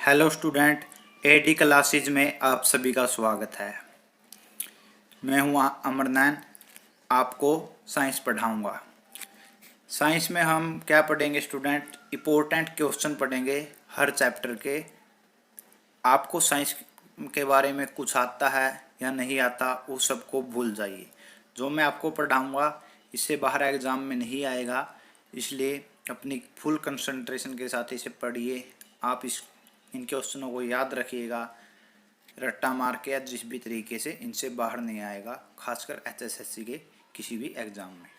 Hello student, AD classes में आप सभी का स्वागत है। मैं हूँ अमरनैन, आपको साइंस पढ़ाऊँगा। साइंस में हम क्या पढ़ेंगे स्टूडेंट? इम्पोर्टेंट क्वेश्चन पढ़ेंगे हर चैप्टर के। आपको साइंस के बारे में कुछ आता है या नहीं आता, वो सबको भूल जाइए। जो मैं आपको पढ़ाऊँगा इससे बाहर एग्ज़ाम में नहीं आएगा, इसलिए अपनी फुल कंसंट्रेशन के साथ इसे पढ़िए। आप इन क्वेश्चनों को याद रखिएगा, रट्टा मार के या जिस भी तरीके से इनसे बाहर नहीं आएगा, खासकर एचएसएससी के किसी भी एग्ज़ाम में।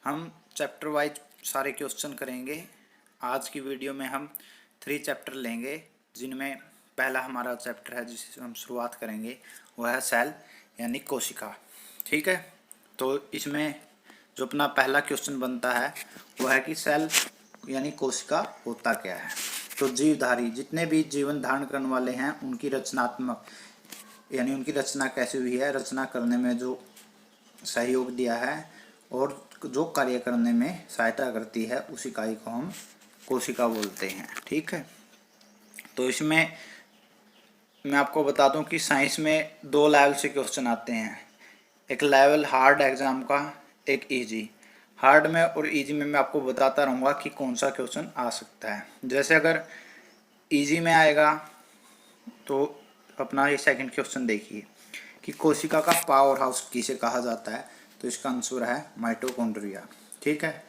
हम चैप्टर वाइज सारे क्वेश्चन करेंगे। आज की वीडियो में हम 3 चैप्टर लेंगे, जिनमें पहला हमारा चैप्टर है जिससे हम शुरुआत करेंगे, वह है सेल यानी कोशिका। ठीक है, तो इसमें जो अपना पहला क्वेश्चन बनता है वह है कि सेल यानी कोशिका होता क्या है। तो जीवधारी जितने भी जीवन धारण करने वाले हैं उनकी रचनात्मक यानी उनकी रचना कैसी हुई है, रचना करने में जो सहयोग दिया है और जो कार्य करने में सहायता करती है, उस इकाई को हम कोशिका बोलते हैं। ठीक है, तो इसमें मैं आपको बता दूं कि साइंस में 2 लेवल से क्वेश्चन आते हैं। एक लेवल हार्ड एग्जाम का, एक इजी। हार्ड में और इजी में मैं आपको बताता रहूँगा कि कौन सा क्वेश्चन आ सकता है। जैसे अगर इजी में आएगा तो अपना ये सेकंड क्वेश्चन देखिए कि कोशिका का पावर हाउस किसे कहा जाता है। तो इसका आंसर है माइटोकॉन्ड्रिया। ठीक है,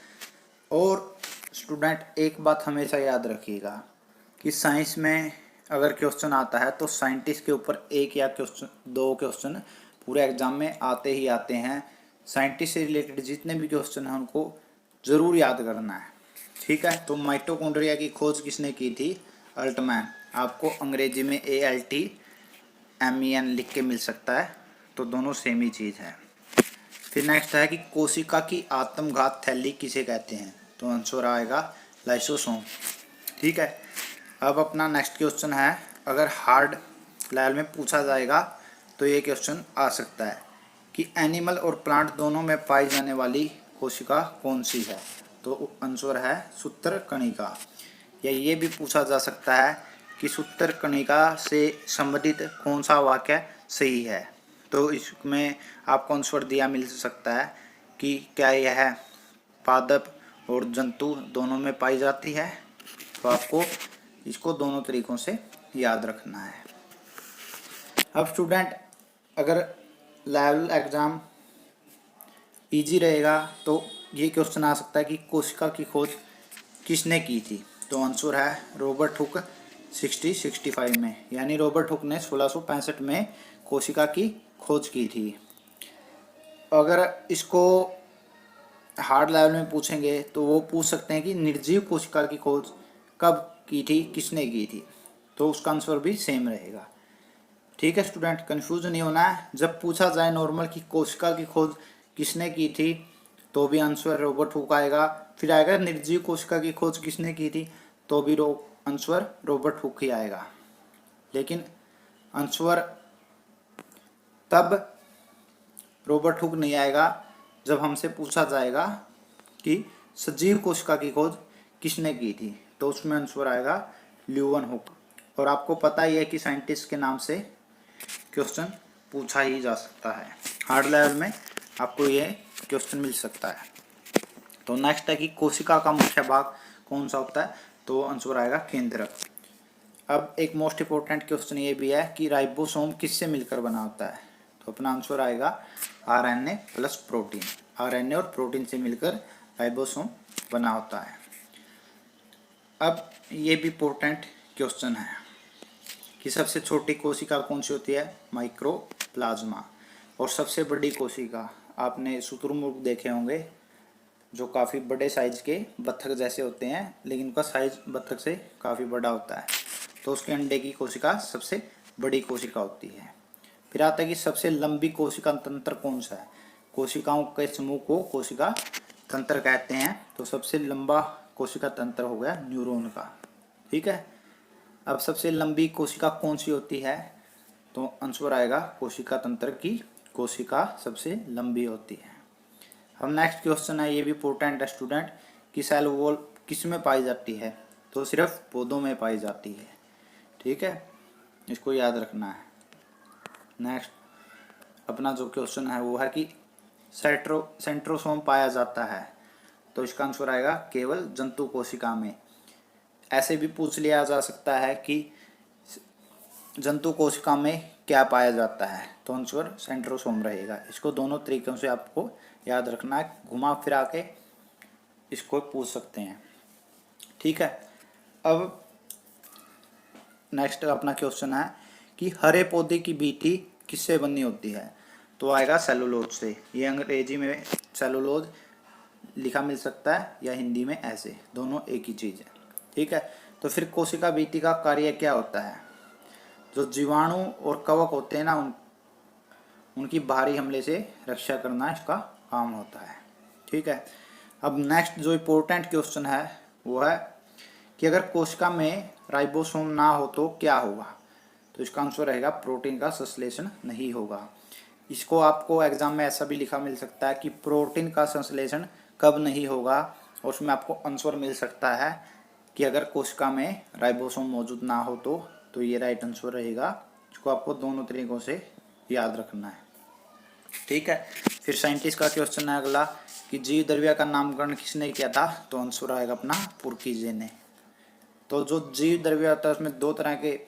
और स्टूडेंट एक बात हमेशा याद रखिएगा कि साइंस में अगर क्वेश्चन आता है तो साइंटिस्ट के ऊपर एक या 2 क्वेश्चन पूरे एग्जाम में आते ही आते हैं। साइंटिस्ट से रिलेटेड जितने भी क्वेश्चन हैं उनको ज़रूर याद करना है। ठीक है, तो माइटोकॉन्ड्रिया की खोज किसने की थी? अल्टमैन। आपको अंग्रेजी में ALTMEN लिख के मिल सकता है, तो दोनों सेम ही चीज़ है। फिर नेक्स्ट है कि कोशिका की आत्मघात थैली किसे कहते हैं? तो आंसर आएगा लाइसोसोम। ठीक है, अब अपना नेक्स्ट क्वेश्चन है, अगर हार्ड लेवल में पूछा जाएगा तो ये क्वेश्चन आ सकता है कि एनिमल और प्लांट दोनों में पाई जाने वाली कोशिका कौन सी है? तो आंसर है सूत्रकणिका। या ये भी पूछा जा सकता है कि सूत्रकणिका से संबंधित कौन सा वाक्य सही है। तो इसमें आपको आंसर दिया मिल सकता है कि क्या यह पादप और जंतु दोनों में पाई जाती है। तो आपको इसको दोनों तरीकों से याद रखना है। अब स्टूडेंट अगर लेवल एग्ज़ाम इजी रहेगा तो ये क्वेश्चन आ सकता है कि कोशिका की खोज किसने की थी? तो आंसर है रॉबर्ट हुक 1665 में। यानी रॉबर्ट हुक ने 1665 में कोशिका की खोज की थी। अगर इसको हार्ड लेवल में पूछेंगे तो वो पूछ सकते हैं कि निर्जीव कोशिका की खोज कब की थी, किसने की थी? तो उसका आंसर भी सेम रहेगा। ठीक है स्टूडेंट, कंफ्यूज नहीं होना है। जब पूछा जाए नॉर्मल की कोशिका की खोज किसने की थी, तो भी आंसर रॉबर्ट हुक आएगा। फिर आएगा निर्जीव कोशिका की खोज किसने की थी, तो भी आंसर रॉबर्ट हुक ही आएगा। लेकिन आंसर तब रॉबर्ट हुक नहीं आएगा जब हमसे पूछा जाएगा कि सजीव कोशिका की खोज किसने की थी, तो उसमें आंसर आएगा ल्यूवन हुक। और आपको पता ही है कि साइंटिस्ट के नाम से क्वेश्चन पूछा ही जा सकता है। हार्ड लेवल में आपको ये क्वेश्चन मिल सकता है। तो नेक्स्ट है कि कोशिका का मुख्य भाग कौन सा होता है? तो आंसर आएगा केंद्रक। अब एक मोस्ट इम्पोर्टेंट क्वेश्चन ये भी है कि राइबोसोम किससे मिलकर बना होता है? तो अपना आंसर आएगा RNA प्लस प्रोटीन। RNA और प्रोटीन से मिलकर राइबोसोम बना होता है। अब ये भी इम्पोर्टेंट क्वेश्चन है कि सबसे छोटी कोशिका कौन सी होती है? माइक्रोप्लाज्मा। और सबसे बड़ी कोशिका, आपने शुतुरमुर्ग देखे होंगे जो काफ़ी बड़े साइज के बत्तख जैसे होते हैं, लेकिन उनका साइज बत्तख से काफ़ी बड़ा होता है। तो उसके अंडे की कोशिका सबसे बड़ी कोशिका होती है। फिर आता है कि सबसे लंबी कोशिका तंत्र कौन सा है? कोशिकाओं के समूह को कोशिका तंत्र कहते हैं। तो सबसे लंबा कोशिका तंत्र हो गया न्यूरॉन का। ठीक है, अब सबसे लंबी कोशिका कौन सी होती है? तो आंसर आएगा कोशिका तंत्र की कोशिका सबसे लंबी होती है। हम नेक्स्ट क्वेश्चन है, ये भी इम्पोर्टेंट है स्टूडेंट, कि सेल वॉल किस में पाई जाती है? तो सिर्फ पौधों में पाई जाती है। ठीक है, इसको याद रखना है। नेक्स्ट अपना जो क्वेश्चन है वो है कि सेंट्रोसोम पाया जाता है, तो इसका आंसर आएगा केवल जंतु कोशिका में। ऐसे भी पूछ लिया जा सकता है कि जंतु कोशिका में क्या पाया जाता है, तो आंसर सेंट्रोसोम रहेगा। इसको दोनों तरीकों से आपको याद रखना है, घुमा फिरा के इसको पूछ सकते हैं। ठीक है, अब नेक्स्ट अपना क्वेश्चन है कि हरे पौधे की बीटी किससे बनी होती है, तो आएगा सेलुलोज से। ये अंग्रेजी में सेलुलोज लिखा मिल सकता है या हिंदी में ऐसे, दोनों एक ही चीज़ है। ठीक है, तो फिर कोशिका बीटी का कार्य क्या होता है? जो जीवाणु और कवक होते हैं ना, उनकी बाहरी हमले से रक्षा करना इसका काम होता है। ठीक है, अब नेक्स्ट जो इम्पोर्टेंट क्वेश्चन है वो है कि अगर कोशिका में राइबोसोम ना हो तो क्या होगा, तो इसका आंसर रहेगा प्रोटीन का संश्लेषण नहीं होगा। इसको आपको एग्जाम में ऐसा भी लिखा मिल सकता है कि प्रोटीन का संश्लेषण कब नहीं होगा, और उसमें आपको आंसर मिल सकता है कि अगर कोशिका में राइबोसोम मौजूद ना हो तो ये राइट आंसर रहेगा। इसको आपको दोनों तरीकों से याद रखना है। ठीक है, फिर साइंटिस्ट का क्वेश्चन है अगला कि जीव द्रव्य का नामकरण किसने किया था, तो आंसर आएगा अपना पुरकीजे ने। तो जो जीव द्रव्य होता है उसमें दो तरह के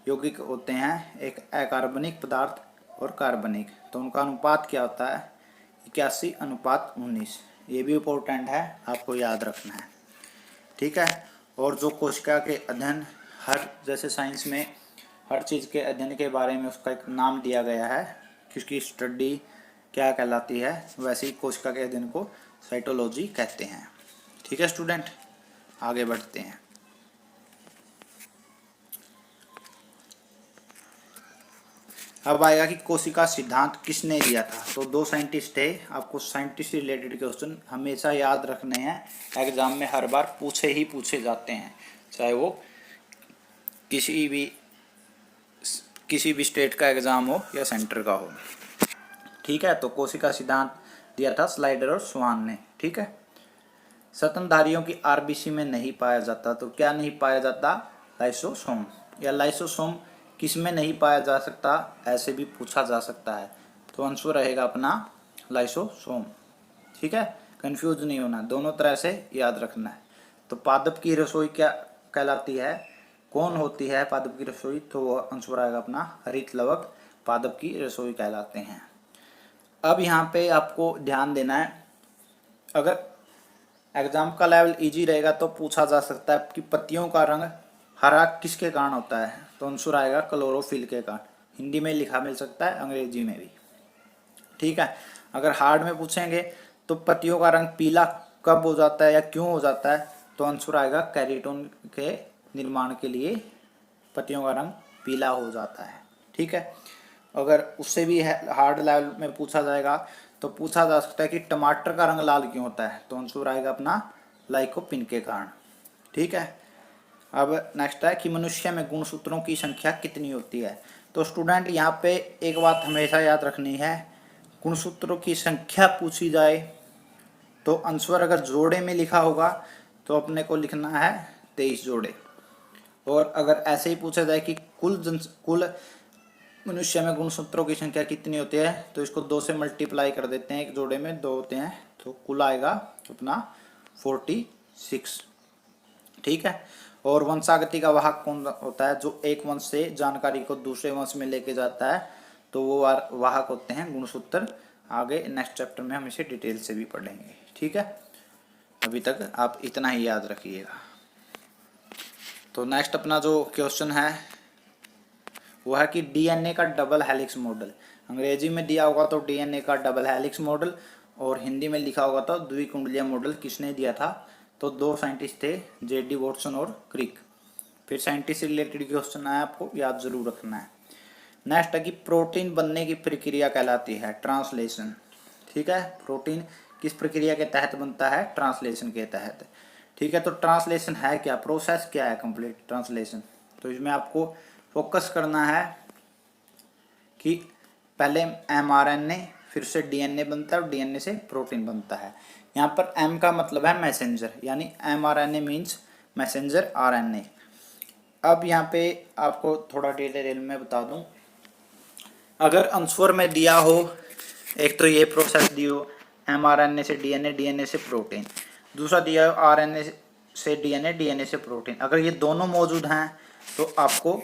यौगिक होते हैं, एक अकार्बनिक पदार्थ और कार्बनिक, तो उनका अनुपात क्या होता है 81:19। ये भी इम्पोर्टेंट है, आपको याद रखना है। ठीक है, और जो कोशिका के अध्ययन, हर जैसे साइंस में हर चीज़ के अध्ययन के बारे में उसका एक नाम दिया गया है कि उसकी स्टडी क्या कहलाती है, वैसे ही कोशिका के अध्ययन को साइटोलॉजी कहते हैं। ठीक है स्टूडेंट, आगे बढ़ते हैं। अब आएगा कि कोशिका सिद्धांत किसने दिया था, तो दो साइंटिस्ट थे। आपको साइंटिस्ट रिलेटेड क्वेश्चन हमेशा याद रखने हैं, एग्जाम में हर बार पूछे जाते हैं, चाहे वो किसी भी स्टेट का एग्जाम हो या सेंटर का हो। ठीक है, तो कोशिका सिद्धांत दिया था स्लाइडर और स्वान ने। ठीक है, स्तनधारियों की आरबीसी में नहीं पाया जाता, तो क्या नहीं पाया जाता, लाइसोसोम। या लाइसोसोम किस में नहीं पाया जा सकता, ऐसे भी पूछा जा सकता है, तो आंसर रहेगा अपना लाइसोसोम। ठीक है, कंफ्यूज नहीं होना, दोनों तरह से याद रखना है। तो पादप की रसोई क्या कहलाती है, कौन होती है पादप की रसोई, तो वो आंसर आएगा अपना हरित लवक पादप की रसोई कहलाते हैं। अब यहाँ पे आपको ध्यान देना है, अगर एग्जाम का लेवल इजी रहेगा तो पूछा जा सकता है कि पत्तियों का रंग हरा किसके कारण होता है, तो आंसर आएगा क्लोरोफिल के कारण। हिंदी में लिखा मिल सकता है, अंग्रेजी में भी। ठीक है, अगर हार्ड में पूछेंगे तो पत्तियों का रंग पीला कब हो जाता है या क्यों हो जाता है, तो आंसर आएगा कैरोटीन के निर्माण के लिए पत्तियों का रंग पीला हो जाता है। ठीक है, अगर उससे भी हार्ड लेवल में पूछा जाएगा तो पूछा जा सकता है कि टमाटर का रंग लाल क्यों होता है, तो आंसर आएगा अपना लाइकोपिन के कारण। ठीक है, अब नेक्स्ट है कि मनुष्य में गुणसूत्रों की संख्या कितनी होती है, तो स्टूडेंट यहाँ पे एक बात हमेशा याद रखनी है, गुणसूत्रों की संख्या पूछी जाए तो आंसर अगर जोड़े में लिखा होगा तो अपने को लिखना है 23 जोड़े, और अगर ऐसे ही पूछा जाए कि कुल मनुष्य में गुणसूत्रों की संख्या कितनी होती है, तो इसको 2 से मल्टीप्लाई कर देते हैं, एक जोड़े में 2 होते हैं, तो कुल आएगा अपना 46। ठीक है, और वंशागति का वाहक कौन होता है, जो एक वंश से जानकारी को दूसरे वंश में लेके जाता है, तो वो वाहक होते हैं गुणसूत्र। आगे नेक्स्ट चैप्टर में हम इसे डिटेल से भी पढ़ेंगे। ठीक है, अभी तक आप इतना ही याद रखिएगा। तो नेक्स्ट अपना जो क्वेश्चन है वो है कि डीएनए का डबल हेलिक्स मॉडल, अंग्रेजी में दिया होगा तो डीएनए का डबल हेलिक्स मॉडल, और हिंदी में लिखा होगा तो द्विकुंडलीय मॉडल किसने दिया था, तो दो साइंटिस्ट थे, जेडी वॉटसन और क्रिक। फिर साइंटिस्ट से रिलेटेड क्वेश्चन है, आपको याद जरूर रखना है। नेक्स्ट है कि प्रोटीन बनने की प्रक्रिया कहलाती है ट्रांसलेशन। ठीक है, प्रोटीन किस प्रक्रिया के तहत बनता है, ट्रांसलेशन के तहत। ठीक है, तो ट्रांसलेशन है क्या, प्रोसेस क्या है कंप्लीट ट्रांसलेशन, तो इसमें आपको फोकस करना है कि पहले एमआरएनए, फिर से डीएनए बनता है और डीएनए से प्रोटीन बनता है। यहाँ पर एम का मतलब है मैसेंजर, यानी एमआरएनए मीन्स मैसेंजर आरएनए, अब यहाँ पे आपको थोड़ा डिटेल में बता दूं, अगर आंसर में दिया हो एक तो ये प्रोसेस दी हो mRNA से डीएनए, डीएनए से प्रोटीन, दूसरा दिया हो आरएनए से डीएनए, डीएनए से प्रोटीन, अगर ये दोनों मौजूद हैं तो आपको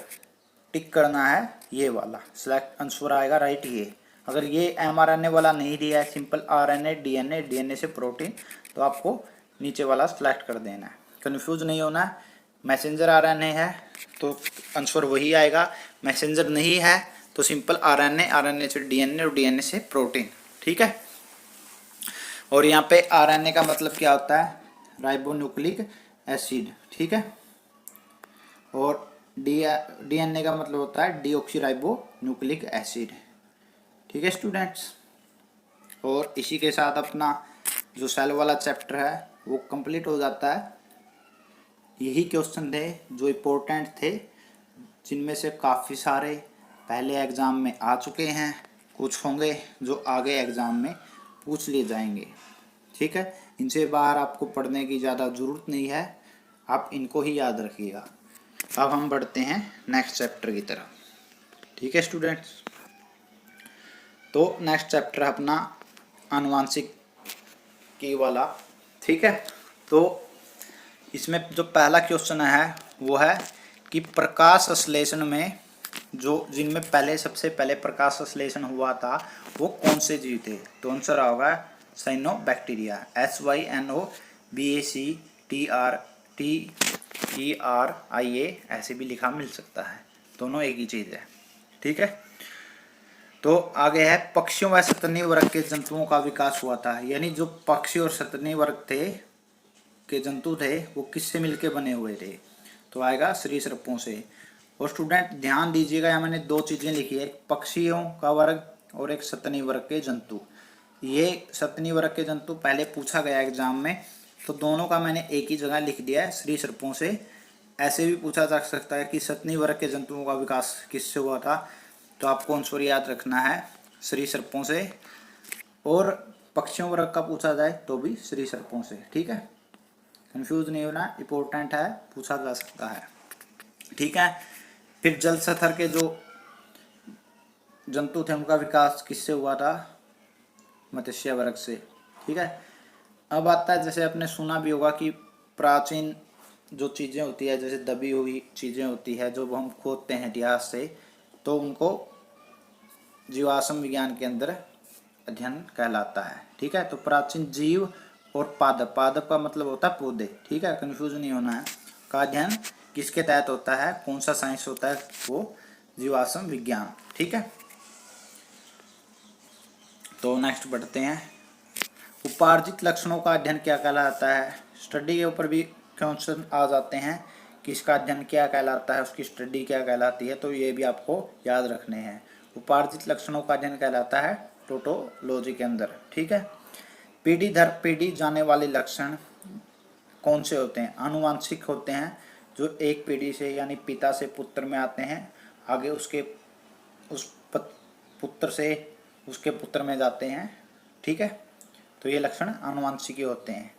टिक करना है ये वाला, सिलेक्ट आंसर आएगा राइट ये। अगर ये mRNA वाला नहीं दिया है, सिंपल आरएनए, डीएनए, डीएनए से प्रोटीन, तो आपको नीचे वाला सिलेक्ट कर देना है। कन्फ्यूज नहीं होना है। मैसेंजर आरएनए है तो आंसर वही आएगा, मैसेंजर नहीं है तो सिंपल आरएनए, आरएनए से डीएनए और डीएनए से प्रोटीन, ठीक है। और यहाँ पे आरएनए का मतलब क्या होता है, राइबोन्यूक्लिक एसिड, ठीक है। और डीएनए का मतलब होता है डीऑक्सीराइबोन्यूक्लिक एसिड, ठीक है स्टूडेंट्स। और इसी के साथ अपना जो सेल वाला चैप्टर है वो कंप्लीट हो जाता है। यही क्वेश्चन थे जो इम्पोर्टेंट थे, जिनमें से काफ़ी सारे पहले एग्ज़ाम में आ चुके हैं, कुछ होंगे जो आगे एग्ज़ाम में पूछ लिए जाएंगे, ठीक है। इनसे बाहर आपको पढ़ने की ज़्यादा ज़रूरत नहीं है, आप इनको ही याद रखिएगा। अब हम बढ़ते हैं नेक्स्ट चैप्टर की तरफ, ठीक है स्टूडेंट्स। तो नेक्स्ट चैप्टर अपना आनुवांशिक की वाला, ठीक है। तो इसमें जो पहला क्वेश्चन है वो है कि प्रकाश संश्लेषण में जो जिनमें पहले सबसे पहले प्रकाश संश्लेषण हुआ था वो कौन से जीव थे, तो आंसर होगा साइनोबैक्टीरिया, SYNOBACTRIA, ऐसे भी लिखा मिल सकता है, दोनों एक ही चीज़ है, ठीक है। तो आगे है पक्षियों व सतनी वर्ग के जंतुओं का विकास हुआ था, यानी जो पक्षी और सतनी वर्ग थे के जंतु थे वो किससे मिलके बने हुए थे, तो आएगा सरीसृपों से। और स्टूडेंट ध्यान दीजिएगा, यहाँ मैंने दो चीज़ें लिखी है, एक पक्षियों का वर्ग और एक सतनी वर्ग के जंतु। ये सतनी वर्ग के जंतु पहले पूछा गया एग्जाम में, तो दोनों का मैंने एक ही जगह लिख दिया है, सरीसृपों से। ऐसे भी पूछा जा सकता है कि सतनी वर्ग के जंतुओं का विकास किससे हुआ था, तो आपको आंसर याद रखना है सरीसृपों से। और पक्षियों वर्ग का पूछा जाए तो भी सरीसृपों से, ठीक है। कंफ्यूज नहीं होना, इम्पोर्टेंट है, पूछा जा सकता है, ठीक है। फिर जल स्तर के जो जंतु थे उनका विकास किससे हुआ था, मत्स्य वर्ग से, ठीक है। अब आता है, जैसे आपने सुना भी होगा कि प्राचीन जो चीज़ें होती है, जैसे दबी हुई चीज़ें होती है जो हम खोदते हैं इतिहास से, तो उनको जीवाश्म विज्ञान के अंदर अध्ययन कहलाता है, ठीक है। तो प्राचीन जीव और पादप, पादप का मतलब होता है पौधे, ठीक है, कंफ्यूज नहीं होना है, का अध्ययन किसके तहत होता है, कौन सा साइंस होता है, वो जीवाश्म विज्ञान, ठीक है। तो नेक्स्ट बढ़ते हैं, उपार्जित लक्षणों का अध्ययन क्या कहलाता है। स्टडी के ऊपर भी क्वेश्चन आ जाते हैं कि इसका अध्ययन क्या कहलाता है, उसकी स्टडी क्या कहलाती है, तो ये भी आपको याद रखने हैं। उपार्जित लक्षणों का अध्ययन कहलाता है टोटोलॉजी के अंदर, ठीक है। पीढ़ी दर पीढ़ी जाने वाले लक्षण कौन से होते हैं, आनुवांशिक होते हैं, जो एक पीढ़ी से यानी पिता से पुत्र में आते हैं, आगे उसके पुत्र से उसके पुत्र में जाते हैं, ठीक है। तो ये लक्षण आनुवांशिकी होते हैं।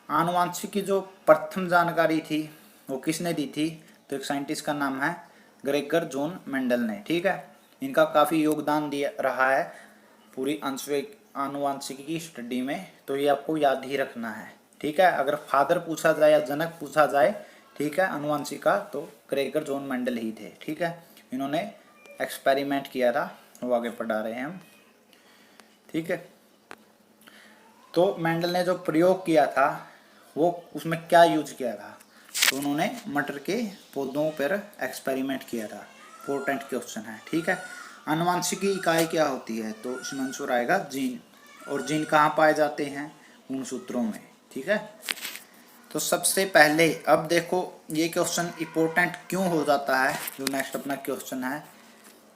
आनुवांशिकी जो प्रथम जानकारी थी वो किसने दी थी, तो एक साइंटिस्ट का नाम है ग्रेगर जॉन मेंडल ने, ठीक है। इनका काफ़ी योगदान दिया रहा है पूरी आनुवांशिकी की स्टडी में, तो ये आपको याद ही रखना है, ठीक है। अगर फादर पूछा जाए या जनक पूछा जाए, ठीक है, आनुवांशिका, तो ग्रेगर जॉन मेंडल ही थे, ठीक है। इन्होंने एक्सपेरिमेंट किया था, वो आगे पढ़ा रहे हैं हम, ठीक है। तो मेंडल ने जो प्रयोग किया था वो उसमें क्या यूज किया था, तो उन्होंने मटर के पौधों पर एक्सपेरिमेंट किया था। इम्पोर्टेंट क्वेश्चन है, ठीक है। आनुवांशिकी इकाई क्या होती है, तो इसमें आंसर आएगा जीन। और जीन कहाँ पाए जाते हैं, गुणसूत्रों में, ठीक है। तो सबसे पहले अब देखो ये क्वेश्चन इम्पोर्टेंट क्यों हो जाता है, जो नेक्स्ट अपना क्वेश्चन है,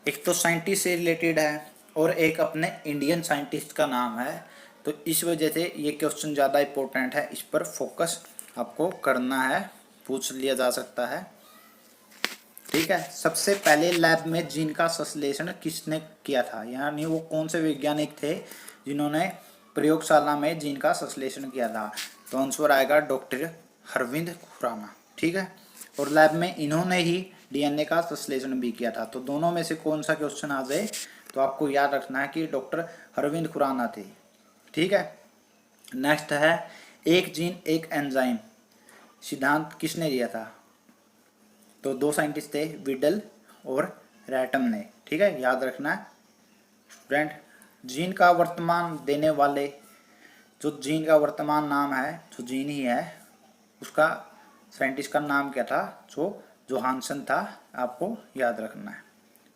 एक तो साइंटिस्ट से रिलेटेड है और एक अपने इंडियन साइंटिस्ट का नाम है, तो इस वजह से ये क्वेश्चन ज़्यादा इम्पोर्टेंट है, इस पर फोकस आपको करना है, पूछ लिया जा सकता है, ठीक है। सबसे पहले लैब में जीन का संश्लेषण किसने किया था, यानी वो कौन से वैज्ञानिक थे जिन्होंने प्रयोगशाला में जीन का संश्लेषण किया था, तो आंसर आएगा डॉक्टर अरविंद खुराना, ठीक है। और लैब में इन्होंने ही डीएनए का संश्लेषण भी किया था। तो दोनों में से कौन सा क्वेश्चन आ जाए तो आपको याद रखना है कि डॉक्टर अरविंद खुराना थे। ठीक है। नेक्स्ट है एक जीन एक एंजाइम सिद्धांत किसने दिया था? तो दो साइंटिस्ट थे, विडल और रैटम ने। ठीक है, याद रखना है फ्रेंड। जीन का वर्तमान देने वाले, जो जीन का वर्तमान नाम है, जो जीन ही है, उसका साइंटिस्ट का नाम क्या था? जो जोहानसन था। आपको याद रखना है।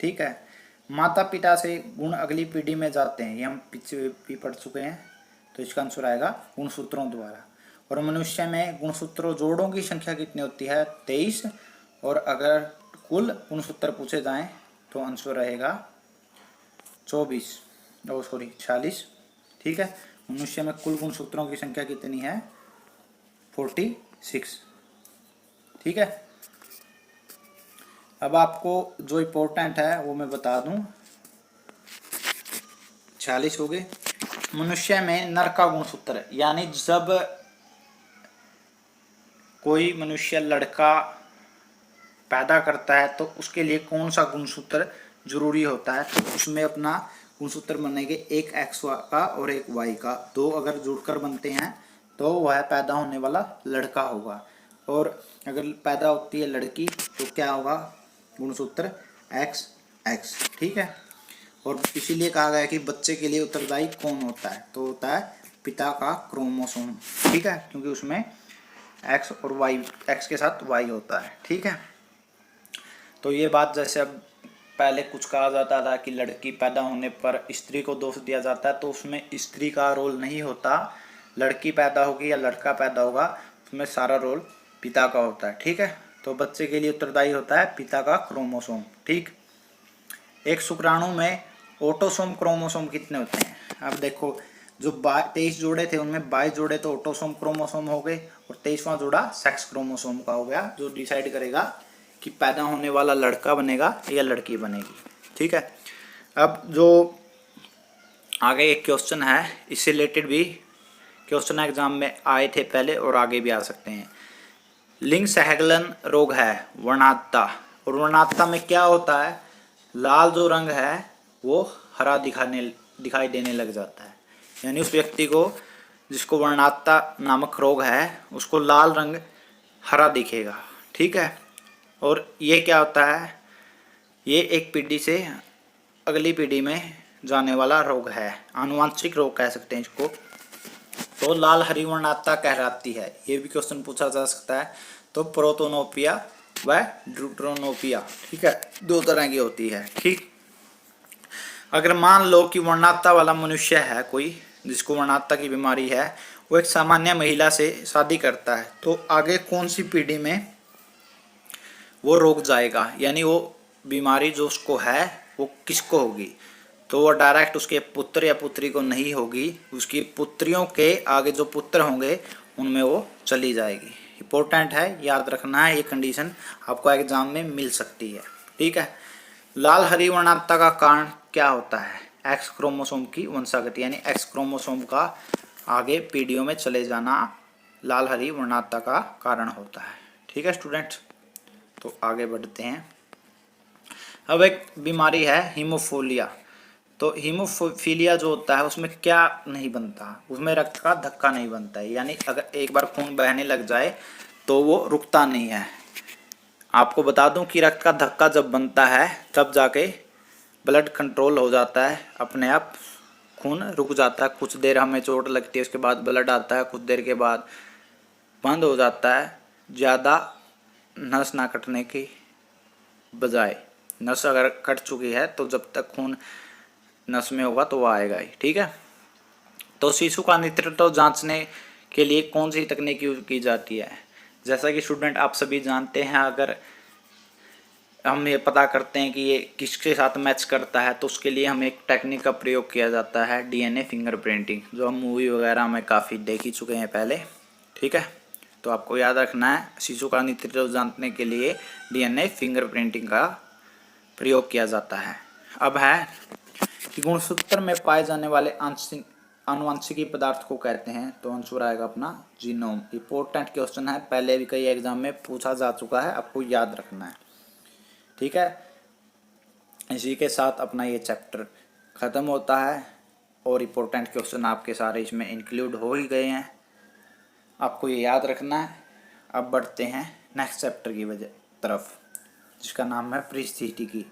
ठीक है। माता पिता से गुण अगली पीढ़ी में जाते हैं, ये हम पीछे भी पढ़ चुके हैं। तो इसका आंसर आएगा गुणसूत्रों द्वारा। और मनुष्य में गुणसूत्रों जोड़ों की संख्या कितनी होती है? 23। और अगर कुल गुणसूत्र पूछे जाएं तो आंसर रहेगा 46। ठीक है। मनुष्य में कुल गुणसूत्रों की संख्या कितनी है? 46। ठीक है। अब आपको जो इम्पोर्टेंट है वो मैं बता दूं। 46 हो गए। मनुष्य में नर का गुणसूत्र, यानी जब कोई मनुष्य लड़का पैदा करता है तो उसके लिए कौन सा गुणसूत्र जरूरी होता है? तो उसमें अपना गुणसूत्र बनेंगे, एक एक्स का और एक वाई का, दो अगर जुड़कर बनते हैं तो वह पैदा होने वाला लड़का होगा। और अगर पैदा होती है लड़की तो क्या होगा? गुणसूत्र एक्स एक्स। ठीक है। और इसीलिए कहा गया कि बच्चे के लिए उत्तरदायी कौन होता है? तो होता है पिता का क्रोमोसोम। ठीक है, क्योंकि उसमें एक्स और वाई, एक्स के साथ वाई होता है। ठीक है। तो ये बात, जैसे अब पहले कुछ कहा जाता था कि लड़की पैदा होने पर स्त्री को दोष दिया जाता है, तो उसमें स्त्री का रोल नहीं होता। लड़की पैदा होगी या लड़का पैदा होगा, उसमें सारा रोल पिता का होता है। ठीक है। तो बच्चे के लिए उत्तरदायी होता है पिता का क्रोमोसोम। ठीक। एक शुक्राणु में ऑटोसोम क्रोमोसोम कितने होते हैं? अब देखो, जो 23 जोड़े थे उनमें 22 जोड़े तो ऑटोसोम क्रोमोसोम हो गए और 23वां जोड़ा सेक्स क्रोमोसोम का हो गया, जो डिसाइड करेगा कि पैदा होने वाला लड़का बनेगा या लड़की बनेगी। ठीक है। अब जो आगे एक क्वेश्चन है, इससे रिलेटेड भी क्वेश्चन एग्जाम में आए थे पहले और आगे भी आ सकते हैं। लिंग सहगलन रोग है वर्णात्ता, और वर्णात्ता में क्या होता है? लाल जो रंग है वो हरा दिखाई देने लग जाता है, यानी उस व्यक्ति को जिसको वर्णात्ता नामक रोग है उसको लाल रंग हरा दिखेगा। ठीक है। और ये क्या होता है? ये एक पीढ़ी से अगली पीढ़ी में जाने वाला रोग है, आनुवंशिक रोग कह सकते हैं इसको। तो लाल हरी वर्णात्ता कहलाती है, ये भी क्वेश्चन पूछा जा सकता है। तो प्रोटोनोपिया व ड्यूट्रोनोपिया, ठीक है, दो तरह की होती है। ठीक। अगर मान लो कि वर्णात्ता वाला मनुष्य है कोई, जिसको वर्णात्ता की बीमारी है, वो एक सामान्य महिला से शादी करता है, तो आगे कौन सी पीढ़ी में वो रोग जाएगा? यानी वो बीमारी जो उसको है वो किसको होगी? तो वो डायरेक्ट उसके पुत्र या पुत्री को नहीं होगी, उसकी पुत्रियों के आगे जो पुत्र होंगे उनमें वो चली जाएगी। इम्पोर्टेंट है, याद रखना है, ये कंडीशन आपको एग्जाम में मिल सकती है। ठीक है। लाल हरी वर्णात्ता का कारण क्या होता है? एक्स क्रोमोसोम की वंशागति, यानी एक्स क्रोमोसोम का आगे पीढ़ियों में चले जाना लाल हरी वर्णात्ता का कारण होता है। ठीक है स्टूडेंट्स, तो आगे बढ़ते हैं। अब एक बीमारी है हीमोफीलिया। तो हीमोफीलिया जो होता है उसमें क्या नहीं बनता? उसमें रक्त का धक्का नहीं बनता है, यानी अगर एक बार खून बहने लग जाए तो वो रुकता नहीं है। आपको बता दूं कि रक्त का धक्का जब बनता है तब जाके ब्लड कंट्रोल हो जाता है, अपने आप खून रुक जाता है। कुछ देर हमें चोट लगती है, उसके बाद ब्लड आता है, कुछ देर के बाद बंद हो जाता है। ज़्यादा नस ना कटने की बजाय, नस अगर कट चुकी है तो जब तक खून नस में होगा तो वो आएगा ही। ठीक है। तो शिशु का नेतृत्व जांचने के लिए कौन सी तकनीक यूज की जाती है? जैसा कि स्टूडेंट आप सभी जानते हैं, अगर हम ये पता करते हैं कि ये किसके साथ मैच करता है तो उसके लिए हमें एक टेक्निक का प्रयोग किया जाता है, डीएनए फिंगरप्रिंटिंग, जो हम मूवी वगैरह में काफ़ी देख ही चुके हैं पहले। ठीक है। तो आपको याद रखना है, शिशु का नेतृत्व जानने के लिए डीएनए फिंगरप्रिंटिंग का प्रयोग किया जाता है। अब है कि गुणसूत्र में पाए जाने वाले आंशिक आनुवंशिकी पदार्थ को कहते हैं? तो आंसर आएगा अपना जीनोम। इंपॉर्टेंट क्वेश्चन है, पहले भी कई एग्जाम में पूछा जा चुका है, आपको याद रखना है। ठीक है, इसी के साथ अपना ये चैप्टर ख़त्म होता है और इम्पोर्टेंट क्वेश्चन आपके सारे इसमें इंक्लूड हो ही गए हैं, आपको ये याद रखना है। अब बढ़ते हैं नेक्स्ट चैप्टर की तरफ, जिसका नाम है परिस्थितिकी।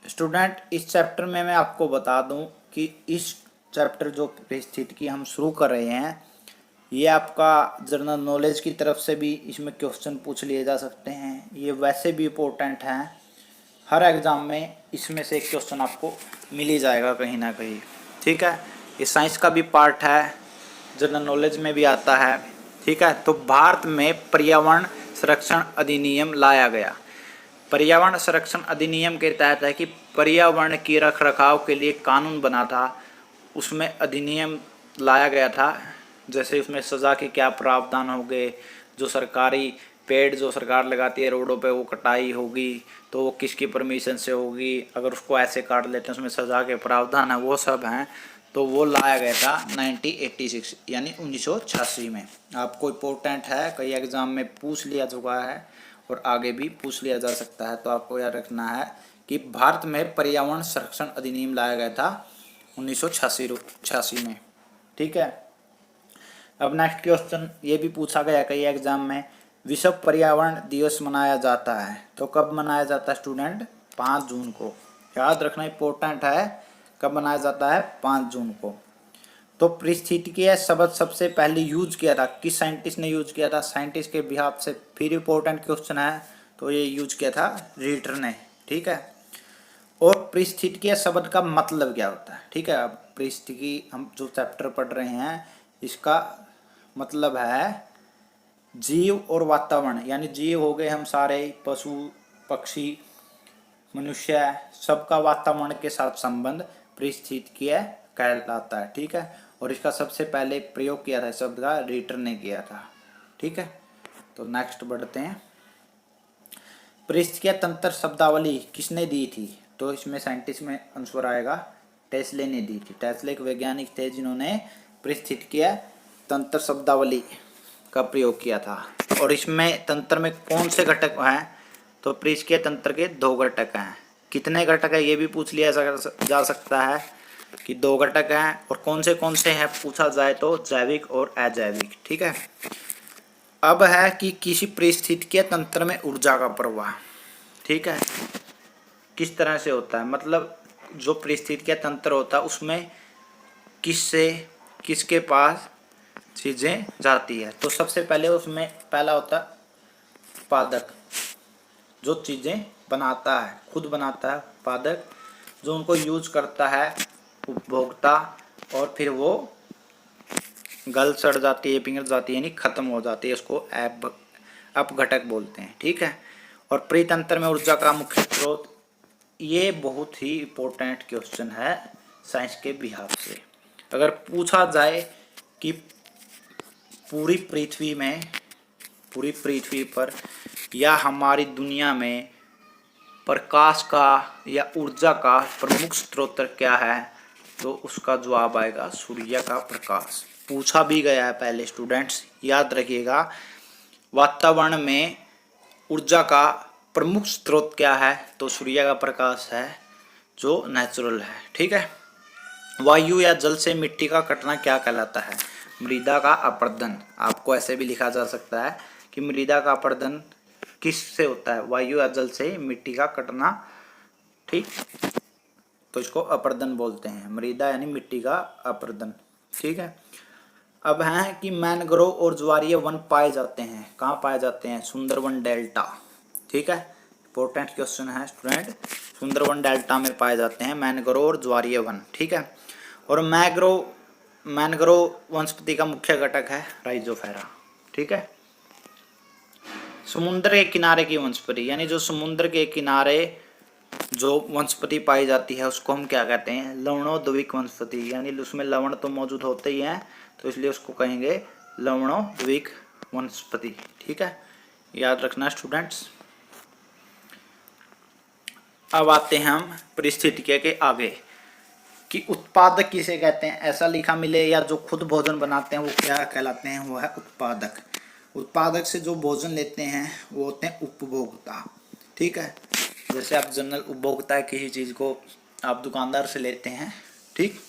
स्टूडेंट, इस चैप्टर में मैं आपको बता दूं कि इस चैप्टर जो परिस्थितिकी हम शुरू कर रहे हैं, ये आपका जनरल नॉलेज की तरफ से भी इसमें क्वेश्चन पूछ लिए जा सकते हैं, ये वैसे भी इम्पोर्टेंट हैं। हर एग्ज़ाम में इसमें से एक क्वेश्चन आपको मिल ही जाएगा कहीं ना कहीं। ठीक है, ये साइंस का भी पार्ट है, जनरल नॉलेज में भी आता है। ठीक है, तो भारत में पर्यावरण संरक्षण अधिनियम लाया गया। पर्यावरण संरक्षण अधिनियम के तहत है कि पर्यावरण की रख रखाव के लिए कानून बना था, उसमें अधिनियम लाया गया था। जैसे उसमें सज़ा के क्या प्रावधान हो गए, जो सरकारी पेड़ जो सरकार लगाती है रोडों पे वो कटाई होगी तो वो किसकी परमिशन से होगी, अगर उसको ऐसे काट लेते हैं उसमें सज़ा के प्रावधान है, वो सब हैं। तो वो लाया गया था 1986 यानी 1986 में। आपको इम्पोर्टेंट है, कई एग्ज़ाम में पूछ लिया चुका है और आगे भी पूछ लिया जा सकता है। तो आपको याद रखना है कि भारत में पर्यावरण संरक्षण अधिनियम लाया गया था 1986 में। ठीक है, अब नेक्स्ट क्वेश्चन ये भी पूछा गया कई एग्जाम में, विश्व पर्यावरण दिवस मनाया जाता है तो कब मनाया जाता है स्टूडेंट? 5 जून को। याद रखना इम्पोर्टेंट है, कब मनाया जाता है? 5 जून को। तो परिस्थितिकीय शब्द सबसे पहले यूज किया था, किस साइंटिस्ट ने यूज किया था? साइंटिस्ट के बिहाफ से फिर इम्पोर्टेंट क्वेश्चन है, तो ये यूज किया था रीटर ने। ठीक है, और परिस्थितिकीय शब्द का मतलब क्या होता है? ठीक है, अब परिस्थितिकी हम जो चैप्टर पढ़ रहे हैं इसका मतलब है जीव और वातावरण, यानी जीव हो गए हम सारे, पशु पक्षी मनुष्य, सबका वातावरण के साथ संबंध परिस्थितिकीय कहलाता है। ठीक है, और इसका सबसे पहले प्रयोग किया था शब्द का रीटर ने किया था। ठीक है, तो नेक्स्ट बढ़ते हैं। परिस्थितिकीय तंत्र शब्दावली किसने दी थी? तो इसमें साइंटिस्ट में आंसर आएगा टेस्ले ने दी थी। टेस्ले एक वैज्ञानिक थे जिन्होंने परिस्थितिकीय तंत्र शब्दावली का प्रयोग किया था। और इसमें तंत्र में कौन से घटक हैं? तो परिस्थितिकीय तंत्र के 2 घटक हैं। कितने घटक है ये भी पूछ लिया जा सकता है कि 2 घटक हैं, और कौन से हैं पूछा जाए तो जैविक और अजैविक। ठीक है, अब है कि किसी परिस्थितिकीय तंत्र में ऊर्जा का प्रवाह, ठीक है, किस तरह से होता है, मतलब जो परिस्थितिकीय तंत्र होता है उसमें किससे किसके पास चीज़ें जाती है। तो सबसे पहले उसमें पहला होता है उत्पादक, जो चीज़ें बनाता है, खुद बनाता है उत्पादक, जो उनको यूज करता है उपभोक्ता, और फिर वो गल सड़ जाती है, पिघल जाती है, यानी खत्म हो जाती है, उसको अपघटक बोलते हैं। ठीक है, और परितंत्र में ऊर्जा का मुख्य स्रोत, ये बहुत ही इम्पोर्टेंट क्वेश्चन है साइंस के बिहाफ से। अगर पूछा जाए कि पूरी पृथ्वी पर या हमारी दुनिया में प्रकाश का या ऊर्जा का प्रमुख स्रोत क्या है, तो उसका जवाब आएगा सूर्य का प्रकाश। पूछा भी गया है पहले, स्टूडेंट्स याद रखिएगा। वातावरण में ऊर्जा का प्रमुख स्रोत क्या है, तो सूर्य का प्रकाश है जो नेचुरल है। ठीक है, वायु या जल से मिट्टी का कटना क्या कहलाता है? मृदा का अपरदन। आपको ऐसे भी लिखा जा सकता है कि मृदा का अपरदन किस से होता है? वायु या जल से मिट्टी का कटना। ठीक, तो इसको अपरदन बोलते हैं, मृदा यानी मिट्टी का अपरदन। ठीक है, अब है कि मैंग्रोव और ज्वारीय वन पाए जाते हैं, कहाँ पाए जाते हैं? सुंदरवन डेल्टा। ठीक है, इंपॉर्टेंट क्वेश्चन है स्टूडेंट, सुंदरवन डेल्टा में पाए जाते हैं मैंग्रोव और ज्वारीय वन। ठीक है, और मैंग्रोव वनस्पति का मुख्य घटक है राइजोफेरा। ठीक है, समुद्र के किनारे की वनस्पति, यानी जो समुद्र के किनारे जो वनस्पति पाई जाती है उसको हम क्या कहते हैं? लवणोद्विक वनस्पति, यानी उसमें लवण तो मौजूद होते ही हैं, तो इसलिए उसको कहेंगे लवणोद्विक वनस्पति। ठीक है, याद रखना स्टूडेंट्स। अब आते हैं हम परिस्थितिकी के आगे कि उत्पादक किसे कहते हैं, ऐसा लिखा मिले, या जो खुद भोजन बनाते हैं वो क्या कहलाते हैं, वो है उत्पादक। उत्पादक से जो भोजन लेते हैं वो होते हैं उपभोक्ता। ठीक है, जैसे आप जनरल उपभोक्ता किसी चीज़ को आप दुकानदार से लेते हैं, ठीक,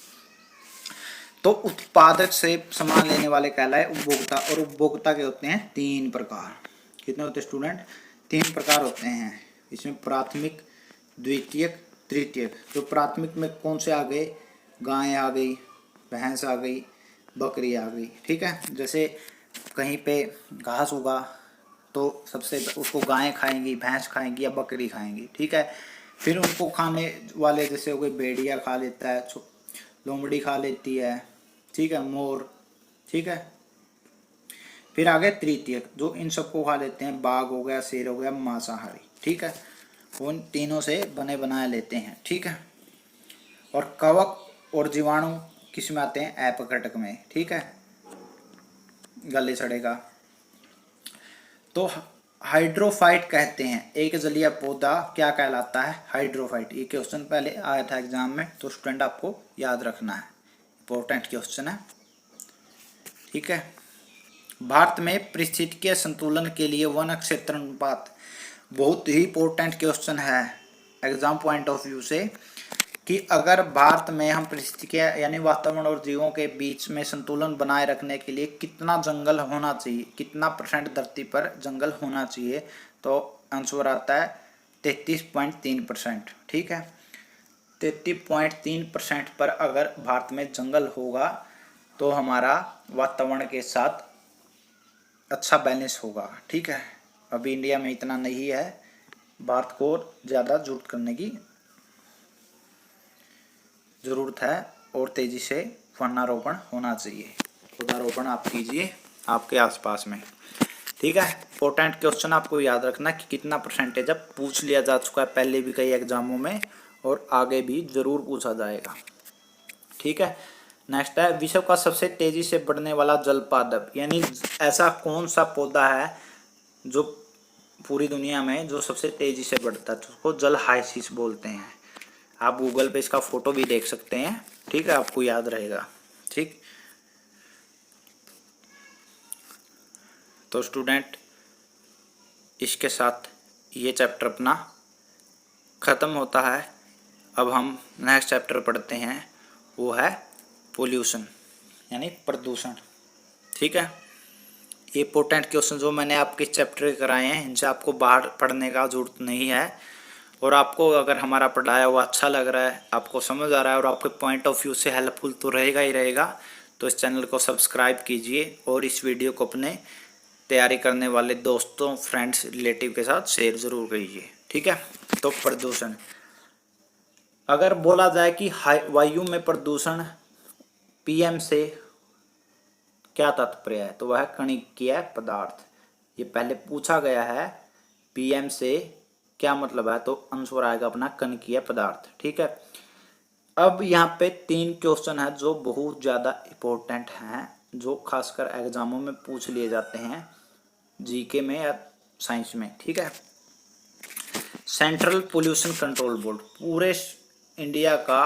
तो उत्पादक से सामान लेने वाले कहलाए उपभोक्ता। और उपभोक्ता के होते हैं 3 प्रकार। कितने होते हैं स्टूडेंट? 3 प्रकार होते हैं इसमें, प्राथमिक, द्वितीयक, तृतीयक। तो प्राथमिक में कौन से आ गए? गाय आ गई, भैंस आ गई, बकरी आ गई। ठीक है, जैसे कहीं पे घास उगा तो सबसे उसको गायें खाएंगी, भैंस खाएंगी या बकरी खाएंगी। ठीक है, फिर उनको खाने वाले जैसे हो गए, भेड़िया खा लेता है, लोमड़ी खा लेती है, ठीक है, मोर। ठीक है, फिर आ गए तृतीयक, जो इन सबको खा लेते हैं, बाघ हो गया, शेर हो गया, मांसाहारी। ठीक है, उन तीनों से बने बनाए लेते हैं। ठीक है, और कवक और जीवाणु किस में आते हैं? अपघटक में। ठीक है, गले सड़ेगा। तो हाइड्रोफाइट कहते हैं एक जलीय पौधा, क्या कहलाता है? हाइड्रोफाइट। ये क्वेश्चन पहले आया था एग्जाम में, तो स्टूडेंट आपको याद रखना है, इंपॉर्टेंट क्वेश्चन है। ठीक है, भारत में पारिस्थितिकीय संतुलन के लिए वन क्षेत्र अनुपात, बहुत ही इंपॉर्टेंट क्वेश्चन है एग्जाम पॉइंट ऑफ व्यू से, कि अगर भारत में हम पारिस्थितिकीय यानी वातावरण और जीवों के बीच में संतुलन बनाए रखने के लिए कितना जंगल होना चाहिए, कितना % धरती पर जंगल होना चाहिए, तो आंसर आता है 33.3%। ठीक है, 33.3% पर अगर भारत में जंगल होगा तो हमारा वातावरण के साथ अच्छा बैलेंस होगा। ठीक है, अभी इंडिया में इतना नहीं है, भारत को ज़्यादा जरूरत करने की ज़रूरत है और तेज़ी से वनारोपण होना चाहिए। पौधारोपण आप कीजिए आपके आसपास में। ठीक है, इंपॉर्टेंट क्वेश्चन आपको याद रखना कि कितना % अब पूछ लिया जा चुका है पहले भी कई एग्जामों में, और आगे भी ज़रूर पूछा जाएगा। ठीक है, नेक्स्ट है, विश्व का सबसे तेज़ी से बढ़ने वाला जल पादप, यानी ऐसा कौन सा पौधा है जो पूरी दुनिया में जो सबसे तेज़ी से बढ़ता है, उसको जल हाइसिस बोलते हैं। आप गूगल पे इसका फोटो भी देख सकते हैं। ठीक है, आपको याद रहेगा। ठीक, तो स्टूडेंट इसके साथ ये चैप्टर अपना ख़त्म होता है। अब हम नेक्स्ट चैप्टर पढ़ते हैं, वो है पोल्यूशन यानी प्रदूषण। ठीक है, ये इंपॉर्टेंट क्वेश्चन जो मैंने आपके चैप्टर कराए हैं, इनसे आपको बाहर पढ़ने का जरूरत नहीं है। और आपको अगर हमारा पढ़ाया हुआ अच्छा लग रहा है, आपको समझ आ रहा है और आपके पॉइंट ऑफ व्यू से हेल्पफुल तो रहेगा ही रहेगा, तो इस चैनल को सब्सक्राइब कीजिए और इस वीडियो को अपने तैयारी करने वाले दोस्तों, फ्रेंड्स, रिलेटिव के साथ शेयर ज़रूर कीजिए। ठीक है, तो प्रदूषण, अगर बोला जाए कि वायु में प्रदूषण PM से क्या तात्पर्य है, तो वह कणिकीय पदार्थ। ये पहले पूछा गया है, PM से क्या मतलब है, तो आंसर आएगा अपना कणिकीय पदार्थ। ठीक है, अब यहाँ पे 3 क्वेश्चन है जो बहुत ज़्यादा इम्पोर्टेंट हैं, जो खासकर एग्जामों में पूछ लिए जाते हैं, जीके में या साइंस में। ठीक है, सेंट्रल पोल्यूशन कंट्रोल बोर्ड, पूरे इंडिया का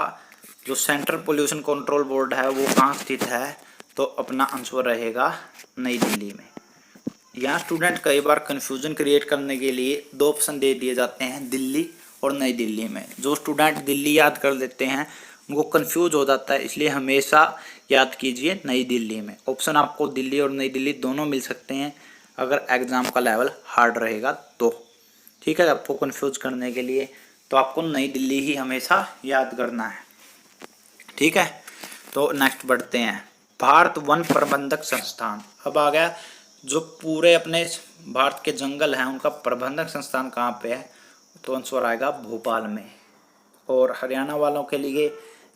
जो सेंट्रल पोल्यूशन कंट्रोल बोर्ड है वो कहाँ स्थित है, तो अपना आंसर रहेगा नई दिल्ली में। यहाँ स्टूडेंट कई बार कन्फ्यूजन क्रिएट करने के लिए 2 ऑप्शन दे दिए जाते हैं, दिल्ली और नई दिल्ली में। जो स्टूडेंट दिल्ली याद कर लेते हैं उनको कन्फ्यूज हो जाता है, इसलिए हमेशा याद कीजिए नई दिल्ली में। ऑप्शन आपको दिल्ली और नई दिल्ली दोनों मिल सकते हैं अगर एग्ज़ाम का लेवल हार्ड रहेगा तो। ठीक है, आपको कन्फ्यूज करने के लिए तो आपको नई दिल्ली ही हमेशा याद करना है। ठीक है, तो नेक्स्ट बढ़ते हैं, भारत वन प्रबंधक संस्थान। अब आ गया जो पूरे अपने भारत के जंगल हैं उनका प्रबंधक संस्थान कहाँ पे है, तो आंसर आएगा भोपाल में। और हरियाणा वालों के लिए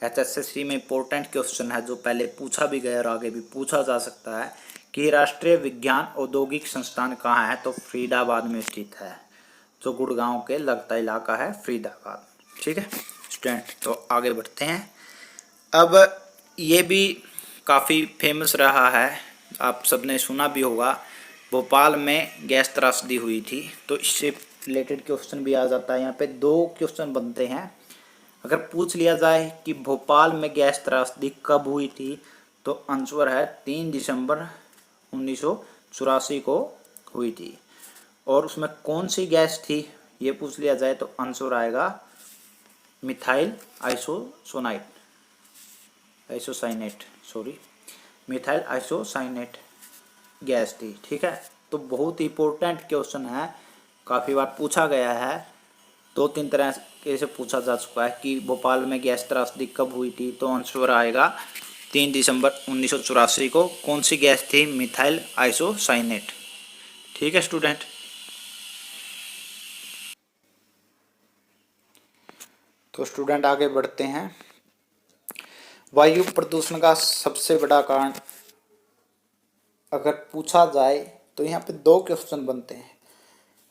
HSSC में इंपॉर्टेंट क्वेश्चन है जो पहले पूछा भी गया और आगे भी पूछा जा सकता है कि राष्ट्रीय विज्ञान औद्योगिक संस्थान कहाँ है, तो फरीदाबाद में स्थित है, जो गुड़गांव के लगता इलाका है फरीदाबाद। ठीक है स्टूडेंट, तो आगे बढ़ते हैं। अब ये भी काफ़ी फेमस रहा है, आप सबने सुना भी होगा, भोपाल में गैस त्रासदी हुई थी, तो इससे रिलेटेड क्वेश्चन भी आ जाता है। यहाँ पे 2 क्वेश्चन बनते हैं अगर पूछ लिया जाए कि भोपाल में गैस त्रासदी कब हुई थी, तो आंसर है 3 दिसंबर 1984 को हुई थी। और उसमें कौन सी गैस थी ये पूछ लिया जाए तो आंसर आएगा methyl isocyanate sorry methyl isocyanate gas थी। ठीक है, तो बहुत इंपॉर्टेंट क्वेश्चन है, काफ़ी बार पूछा गया है, 2-3 तरह से पूछा जा चुका है कि भोपाल में गैस त्रासदी कब हुई थी, तो आंसर आएगा 3 दिसंबर 1984 को। कौन सी गैस थी? Methyl isocyanate. ठीक है स्टूडेंट, तो स्टूडेंट आगे बढ़ते हैं। वायु प्रदूषण का सबसे बड़ा कारण अगर पूछा जाए तो यहाँ पे 2 क्वेश्चन बनते हैं।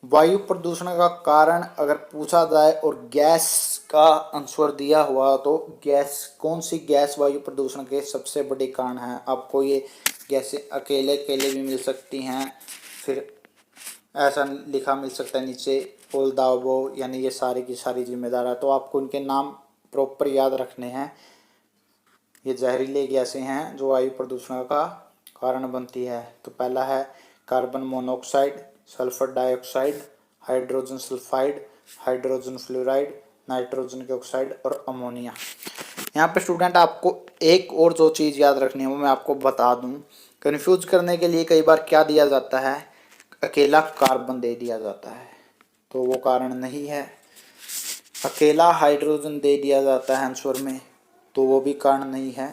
वायु प्रदूषण का कारण अगर पूछा जाए और गैस का आंसर दिया हुआ तो गैस, कौन सी गैस वायु प्रदूषण के सबसे बड़े कारण है? आपको ये गैसें अकेले अकेले भी मिल सकती हैं, फिर ऐसा लिखा मिल सकता है नीचे पोल दावो, यानी ये सारी की सारी जिम्मेदार है। तो आपको इनके नाम प्रॉपर याद रखने हैं। ये जहरीले गैसें हैं जो वायु प्रदूषण का कारण बनती है। तो पहला है carbon monoxide, sulphur dioxide, hydrogen sulphide, hydrogen fluoride, nitrogen के ऑक्साइड और अमोनिया। यहाँ पे स्टूडेंट आपको एक और जो चीज़ याद रखनी है वो मैं आपको बता दूँ। कन्फ्यूज करने के लिए कई बार क्या दिया जाता है, अकेला कार्बन दे दिया जाता है, तो वो कारण नहीं है। अकेला हाइड्रोजन दे दिया जाता है आंसर में, तो वो भी कारण नहीं है।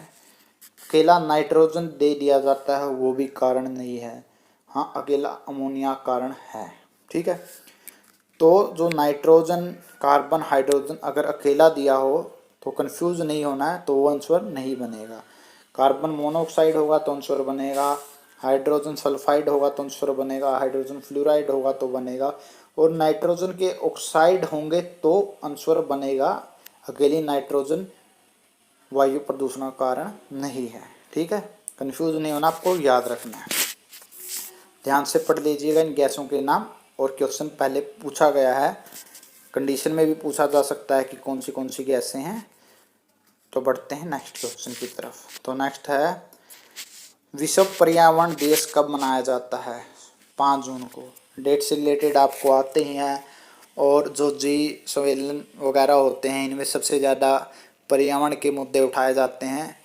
अकेला नाइट्रोजन दे दिया जाता है, वो भी कारण नहीं है। हाँ, अकेला अमोनिया कारण है। ठीक है, तो जो नाइट्रोजन, कार्बन, हाइड्रोजन अगर अकेला दिया हो तो कंफ्यूज नहीं होना है, तो वो आंसर नहीं बनेगा। कार्बन मोनोऑक्साइड होगा तो आंसर बनेगा, हाइड्रोजन सल्फाइड होगा तो आंसर बनेगा, हाइड्रोजन फ्लोराइड होगा तो बनेगा, और नाइट्रोजन के ऑक्साइड होंगे तो आंसर बनेगा। अकेली नाइट्रोजन वायु प्रदूषण का कारण नहीं है। ठीक है, कंफ्यूज नहीं होना, आपको याद रखना है। ध्यान से पढ़ लीजिएगा इन गैसों के नाम, और क्वेश्चन पहले पूछा गया है, कंडीशन में भी पूछा जा सकता है कि कौन सी गैसें हैं। तो बढ़ते हैं नेक्स्ट क्वेश्चन की तरफ। तो नेक्स्ट है, विश्व पर्यावरण दिवस कब मनाया जाता है? 5 जून को। डेट से रिलेटेड आपको आते ही हैं, और जो जी सम्मेलन वगैरह होते हैं इनमें सबसे ज़्यादा पर्यावरण के मुद्दे उठाए जाते हैं,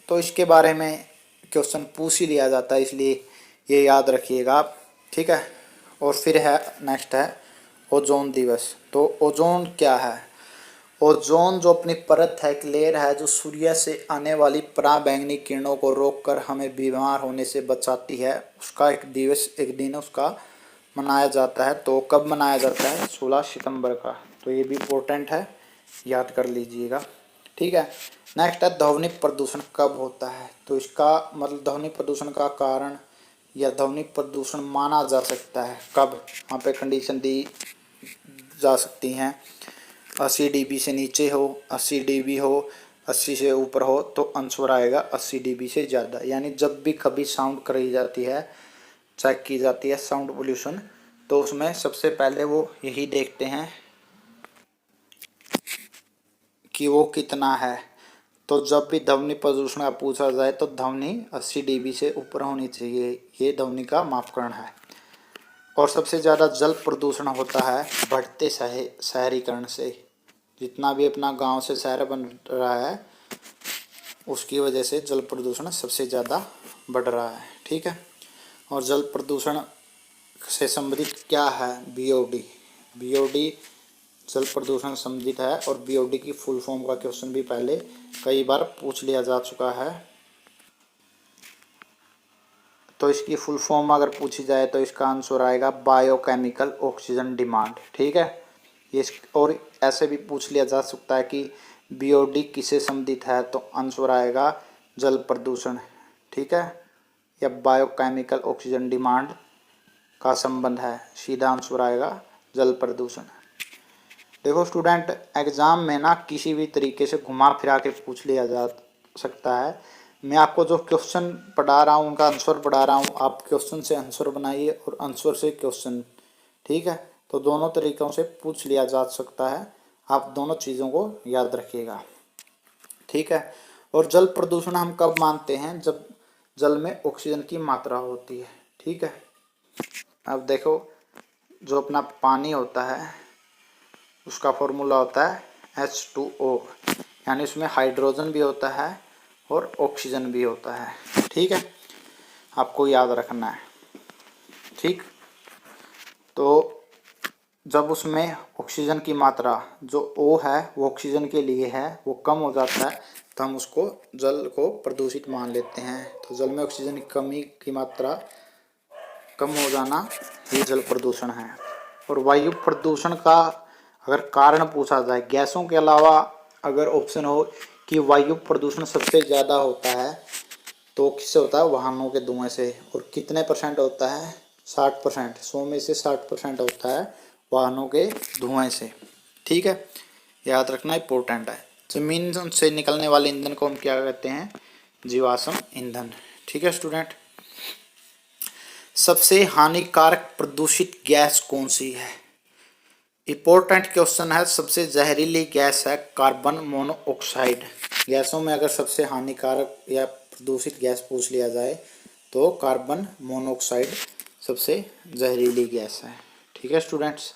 तो इसके बारे में क्वेश्चन पूछ ही लिया जाता है, इसलिए ये याद रखिएगा आप। ठीक है, और फिर है नेक्स्ट है ओजोन दिवस। तो ओजोन क्या है? ओजोन जो अपनी परत है, एक लेयर है जो सूर्य से आने वाली पराबैंगनी किरणों को रोककर हमें बीमार होने से बचाती है, उसका एक दिवस, एक दिन उसका मनाया जाता है। तो कब मनाया जाता है? 16 सितंबर का। तो ये भी इम्पोर्टेंट है, याद कर लीजिएगा। ठीक है, नेक्स्ट है ध्वनि प्रदूषण कब होता है? तो इसका मतलब ध्वनि प्रदूषण का कारण या ध्वनि प्रदूषण माना जा सकता है कब? वहाँ पे कंडीशन दी जा सकती हैं, 80 dB से नीचे हो, 80 dB हो, 80 से ऊपर हो, तो आंसर आएगा 80 dB से ज़्यादा। यानी जब भी कभी साउंड करी जाती है, चेक की जाती है साउंड पोल्यूशन, तो उसमें सबसे पहले वो यही देखते हैं कि वो कितना है। तो जब भी ध्वनि प्रदूषण का पूछा जाए तो ध्वनि 80 dB से ऊपर होनी चाहिए, ये ध्वनि का मापकरण है। और सबसे ज़्यादा जल प्रदूषण होता है बढ़ते शहरीकरण से। जितना भी अपना गांव से शहर बन रहा है उसकी वजह से जल प्रदूषण सबसे ज़्यादा बढ़ रहा है। ठीक है, और जल प्रदूषण से संबंधित क्या है? बीओडी। बीओडी जल प्रदूषण संबंधित है, और बीओडी की फुल फॉर्म का क्वेश्चन भी पहले कई बार पूछ लिया जा चुका है। तो इसकी फुल फॉर्म अगर पूछी जाए तो इसका आंसर आएगा बायोकेमिकल ऑक्सीजन डिमांड। ठीक है, ये और ऐसे भी पूछ लिया जा सकता है कि बीओडी किसे संबंधित है, तो आंसर आएगा जल प्रदूषण। ठीक है, या बायोकेमिकल ऑक्सीजन डिमांड का संबंध है, सीधा आंसर आएगा जल प्रदूषण। देखो स्टूडेंट, एग्ज़ाम में ना किसी भी तरीके से घुमा फिरा के पूछ लिया जा सकता है। मैं आपको जो क्वेश्चन पढ़ा रहा हूँ उनका आंसर पढ़ा रहा हूँ, आप क्वेश्चन से आंसर बनाइए और आंसर से क्वेश्चन। ठीक है, तो दोनों तरीक़ों से पूछ लिया जा सकता है, आप दोनों चीज़ों को याद रखिएगा, ठीक है। और जल प्रदूषण हम कब मानते हैं, जब जल में ऑक्सीजन की मात्रा होती है, ठीक है। अब देखो, जो अपना पानी होता है उसका फॉर्मूला होता है H2O, यानी उसमें हाइड्रोजन भी होता है और ऑक्सीजन भी होता है, ठीक है। आपको याद रखना है, ठीक। तो जब उसमें ऑक्सीजन की मात्रा जो O है वो ऑक्सीजन के लिए है, वो कम हो जाता है तो हम उसको जल को प्रदूषित मान लेते हैं। तो जल में ऑक्सीजन की कमी की मात्रा कम हो जाना ये जल प्रदूषण है। और वायु प्रदूषण का अगर कारण पूछा जाए, गैसों के अलावा अगर ऑप्शन हो कि वायु प्रदूषण सबसे ज़्यादा होता है तो किससे होता है, वाहनों के धुएं से। और कितने परसेंट होता है, 60%, 100 में से 60% होता है वाहनों के धुएं से, ठीक है। याद रखना इंपॉर्टेंट है। जमीन से निकलने वाले ईंधन को हम क्या कहते हैं, जीवाश्म ईंधन, ठीक है स्टूडेंट। सबसे हानिकारक प्रदूषित गैस कौन सी है, इंपॉर्टेंट क्वेश्चन है। सबसे जहरीली गैस है कार्बन मोनोऑक्साइड। गैसों में अगर सबसे हानिकारक या प्रदूषित गैस पूछ लिया जाए तो कार्बन मोनोऑक्साइड सबसे जहरीली गैस है, ठीक है स्टूडेंट्स।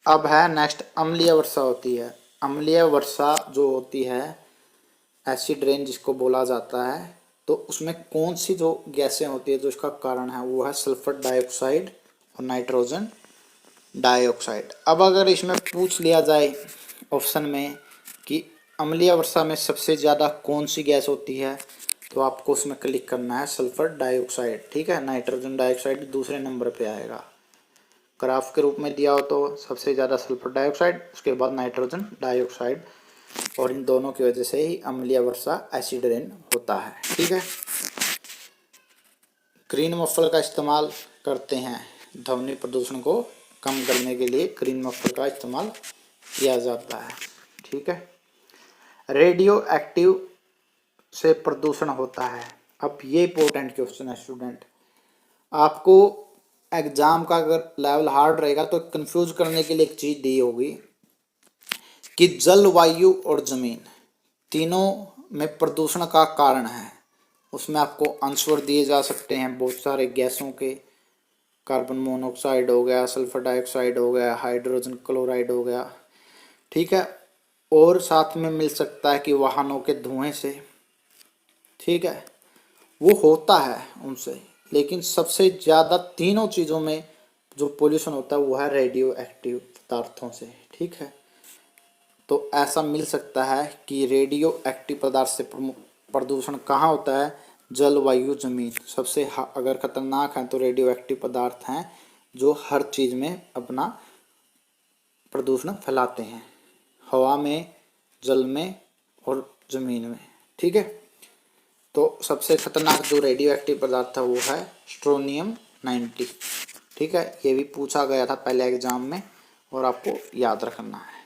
अब है नेक्स्ट, अम्लीय वर्षा होती है। अम्लीय वर्षा जो होती है, एसिड रेन जिसको बोला जाता है, तो उसमें कौन सी जो गैसें होती है जो इसका कारण है, वो है सल्फर डाइऑक्साइड और नाइट्रोजन डाइऑक्साइड। अब अगर इसमें पूछ लिया जाए ऑप्शन में कि अम्लीय वर्षा में सबसे ज़्यादा कौन सी गैस होती है, तो आपको उसमें क्लिक करना है सल्फर डाइऑक्साइड, ठीक है। नाइट्रोजन डाइऑक्साइड दूसरे नंबर पे आएगा। ग्राफ के रूप में दिया हो तो सबसे ज़्यादा सल्फर डाइऑक्साइड, उसके बाद नाइट्रोजन डाइऑक्साइड, और इन दोनों की वजह से ही अम्लीय वर्षा एसिड रेन होता है, ठीक है। ग्रीन मफलर का इस्तेमाल करते हैं ध्वनि प्रदूषण को कम करने के लिए, ग्रीन मफलर का इस्तेमाल किया जाता है, ठीक है। रेडियो एक्टिव से प्रदूषण होता है। अब ये इंपॉर्टेंट क्वेश्चन है स्टूडेंट, आपको एग्जाम का अगर लेवल हार्ड रहेगा तो कंफ्यूज करने के लिए एक चीज़ दी होगी कि जल, वायु और जमीन तीनों में प्रदूषण का कारण है। उसमें आपको आंसर दिए जा सकते हैं बहुत सारे गैसों के, कार्बन मोनोऑक्साइड हो गया, सल्फर डाइऑक्साइड हो गया, हाइड्रोजन क्लोराइड हो गया, ठीक है। और साथ में मिल सकता है कि वाहनों के धुएं से, ठीक है, वो होता है उनसे। लेकिन सबसे ज़्यादा तीनों चीज़ों में जो पोल्यूशन होता है वो है रेडियो एक्टिव पदार्थों से, ठीक है। तो ऐसा मिल सकता है कि रेडियो एक्टिव पदार्थ से प्रदूषण कहाँ होता है, जल, वायु, जमीन। सबसे अगर खतरनाक हैं तो रेडियो एक्टिव पदार्थ हैं जो हर चीज़ में अपना प्रदूषण फैलाते हैं, हवा में, जल में और ज़मीन में, ठीक है। तो सबसे खतरनाक जो रेडियो एक्टिव पदार्थ था वो है स्ट्रोनियम 90, ठीक है। ये भी पूछा गया था पहले एग्जाम में और आपको याद रखना है।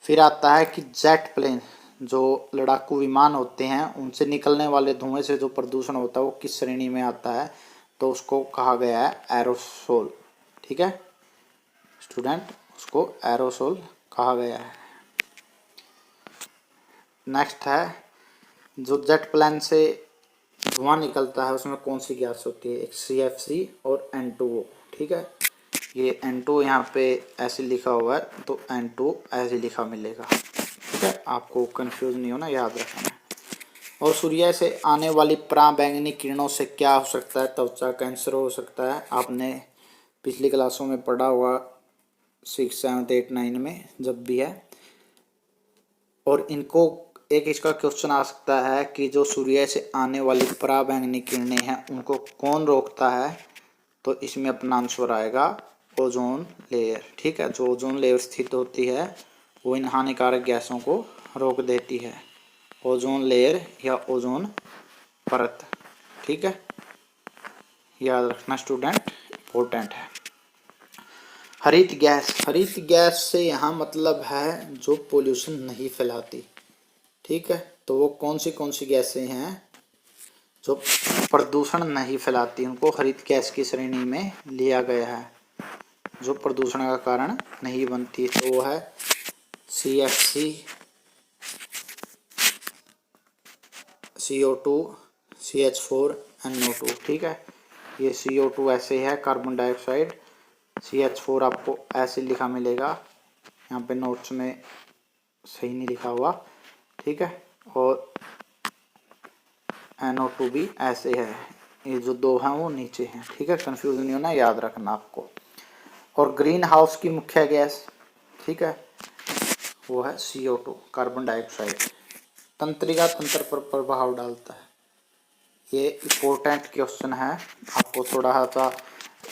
फिर आता है कि जेट प्लेन, जो लड़ाकू विमान होते हैं, उनसे निकलने वाले धुएं से जो प्रदूषण होता है वो किस श्रेणी में आता है, तो उसको कहा गया है एरोसोल, ठीक है स्टूडेंट, उसको एरोसोल कहा गया है। नेक्स्ट है, जो जेट प्लेन से धुआं निकलता है उसमें कौन सी गैस होती है, एक CFC और N2O, ठीक है। ये N2 यहाँ पे ऐसे लिखा हुआ है तो N2 ऐसे लिखा मिलेगा, ठीक है। आपको कंफ्यूज नहीं होना, याद रखना है। और सूर्य से आने वाली पराबैंगनी किरणों से क्या हो सकता है, त्वचा कैंसर हो सकता है। आपने पिछली क्लासों में पढ़ा हुआ 6, 7, 8, 9 में जब भी है। और इनको एक इसका क्वेश्चन आ सकता है कि जो सूर्य से आने वाली पराबैंगनी किरणें हैं उनको कौन रोकता है, तो इसमें अपना आंसर आएगा ओजोन लेयर, ठीक है। जो ओजोन लेयर स्थित होती है वो इन हानिकारक गैसों को रोक देती है, ओजोन लेयर या ओजोन परत, ठीक है। याद रखना स्टूडेंट, इम्पोर्टेंट है। हरित गैस, हरित गैस से यहाँ मतलब है जो पोल्यूशन नहीं फैलाती, ठीक है। तो वो कौन सी गैसें हैं जो प्रदूषण नहीं फैलाती, उनको हरित गैस की श्रेणी में लिया गया है, जो प्रदूषण का कारण नहीं बनती। तो वो है CFC, CO2, CH4, NO2। ठीक है, ये CO2 ऐसे है कार्बन डाइऑक्साइड, CH4 आपको ऐसे लिखा मिलेगा, यहाँ पे नोट्स में सही नहीं लिखा हुआ। ठीक है, और NO2 भी ऐसे है, ये जो दो हैं वो नीचे हैं। ठीक है, कंफ्यूज नहीं होना, याद रखना आपको। और ग्रीन हाउस की मुख्य गैस, ठीक है, वो है CO2 कार्बन डाइऑक्साइड। तंत्रिका तंत्र पर प्रभाव डालता है, ये इम्पोर्टेंट क्वेश्चन है। आपको थोड़ा सा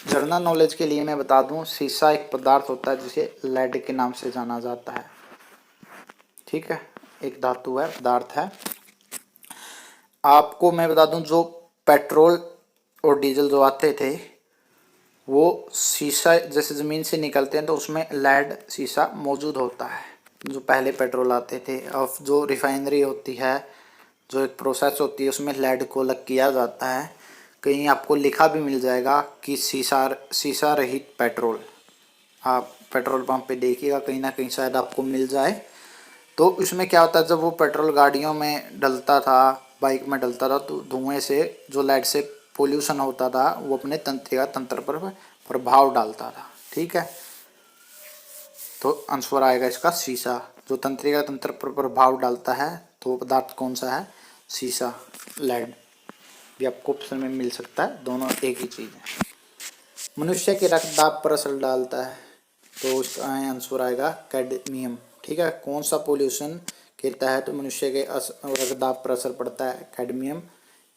जनरल नॉलेज के लिए मैं बता दूं, सीसा एक पदार्थ होता है जिसे लेड के नाम से जाना जाता है। ठीक है, एक धातु है, पदार्थ है। आपको मैं बता दूं, जो पेट्रोल और डीजल जो आते थे वो शीशा जैसे ज़मीन से निकलते हैं तो उसमें लेड शीशा मौजूद होता है, जो पहले पेट्रोल आते थे। अब जो रिफाइनरी होती है, जो एक प्रोसेस होती है, उसमें लेड को अलग किया जाता है। कहीं आपको लिखा भी मिल जाएगा कि शीशा रहित पेट्रोल, आप पेट्रोल पंप पे देखिएगा कहीं ना कहीं शायद आपको मिल जाए। तो इसमें क्या होता है, जब वो पेट्रोल गाड़ियों में डलता था, बाइक में डलता था, तो धुएं से जो लेड से पोल्यूशन होता था वो अपने तंत्रिका तंत्र पर प्रभाव डालता था। ठीक है, तो आंसर आएगा इसका शीशा। जो तंत्रिका तंत्र पर प्रभाव डालता है तो वो पदार्थ कौन सा है, शीशा, लेड। भी आपको ऑप्शन में मिल सकता है, दोनों एक ही चीज़ है। मनुष्य के रक्तदाब पर असर डालता है तो उसका आंसर आएगा कैडमियम। ठीक है, कौन सा पोल्यूशन के तहत मनुष्य के रक्तदाब पर असर पड़ता है, कैडमियम।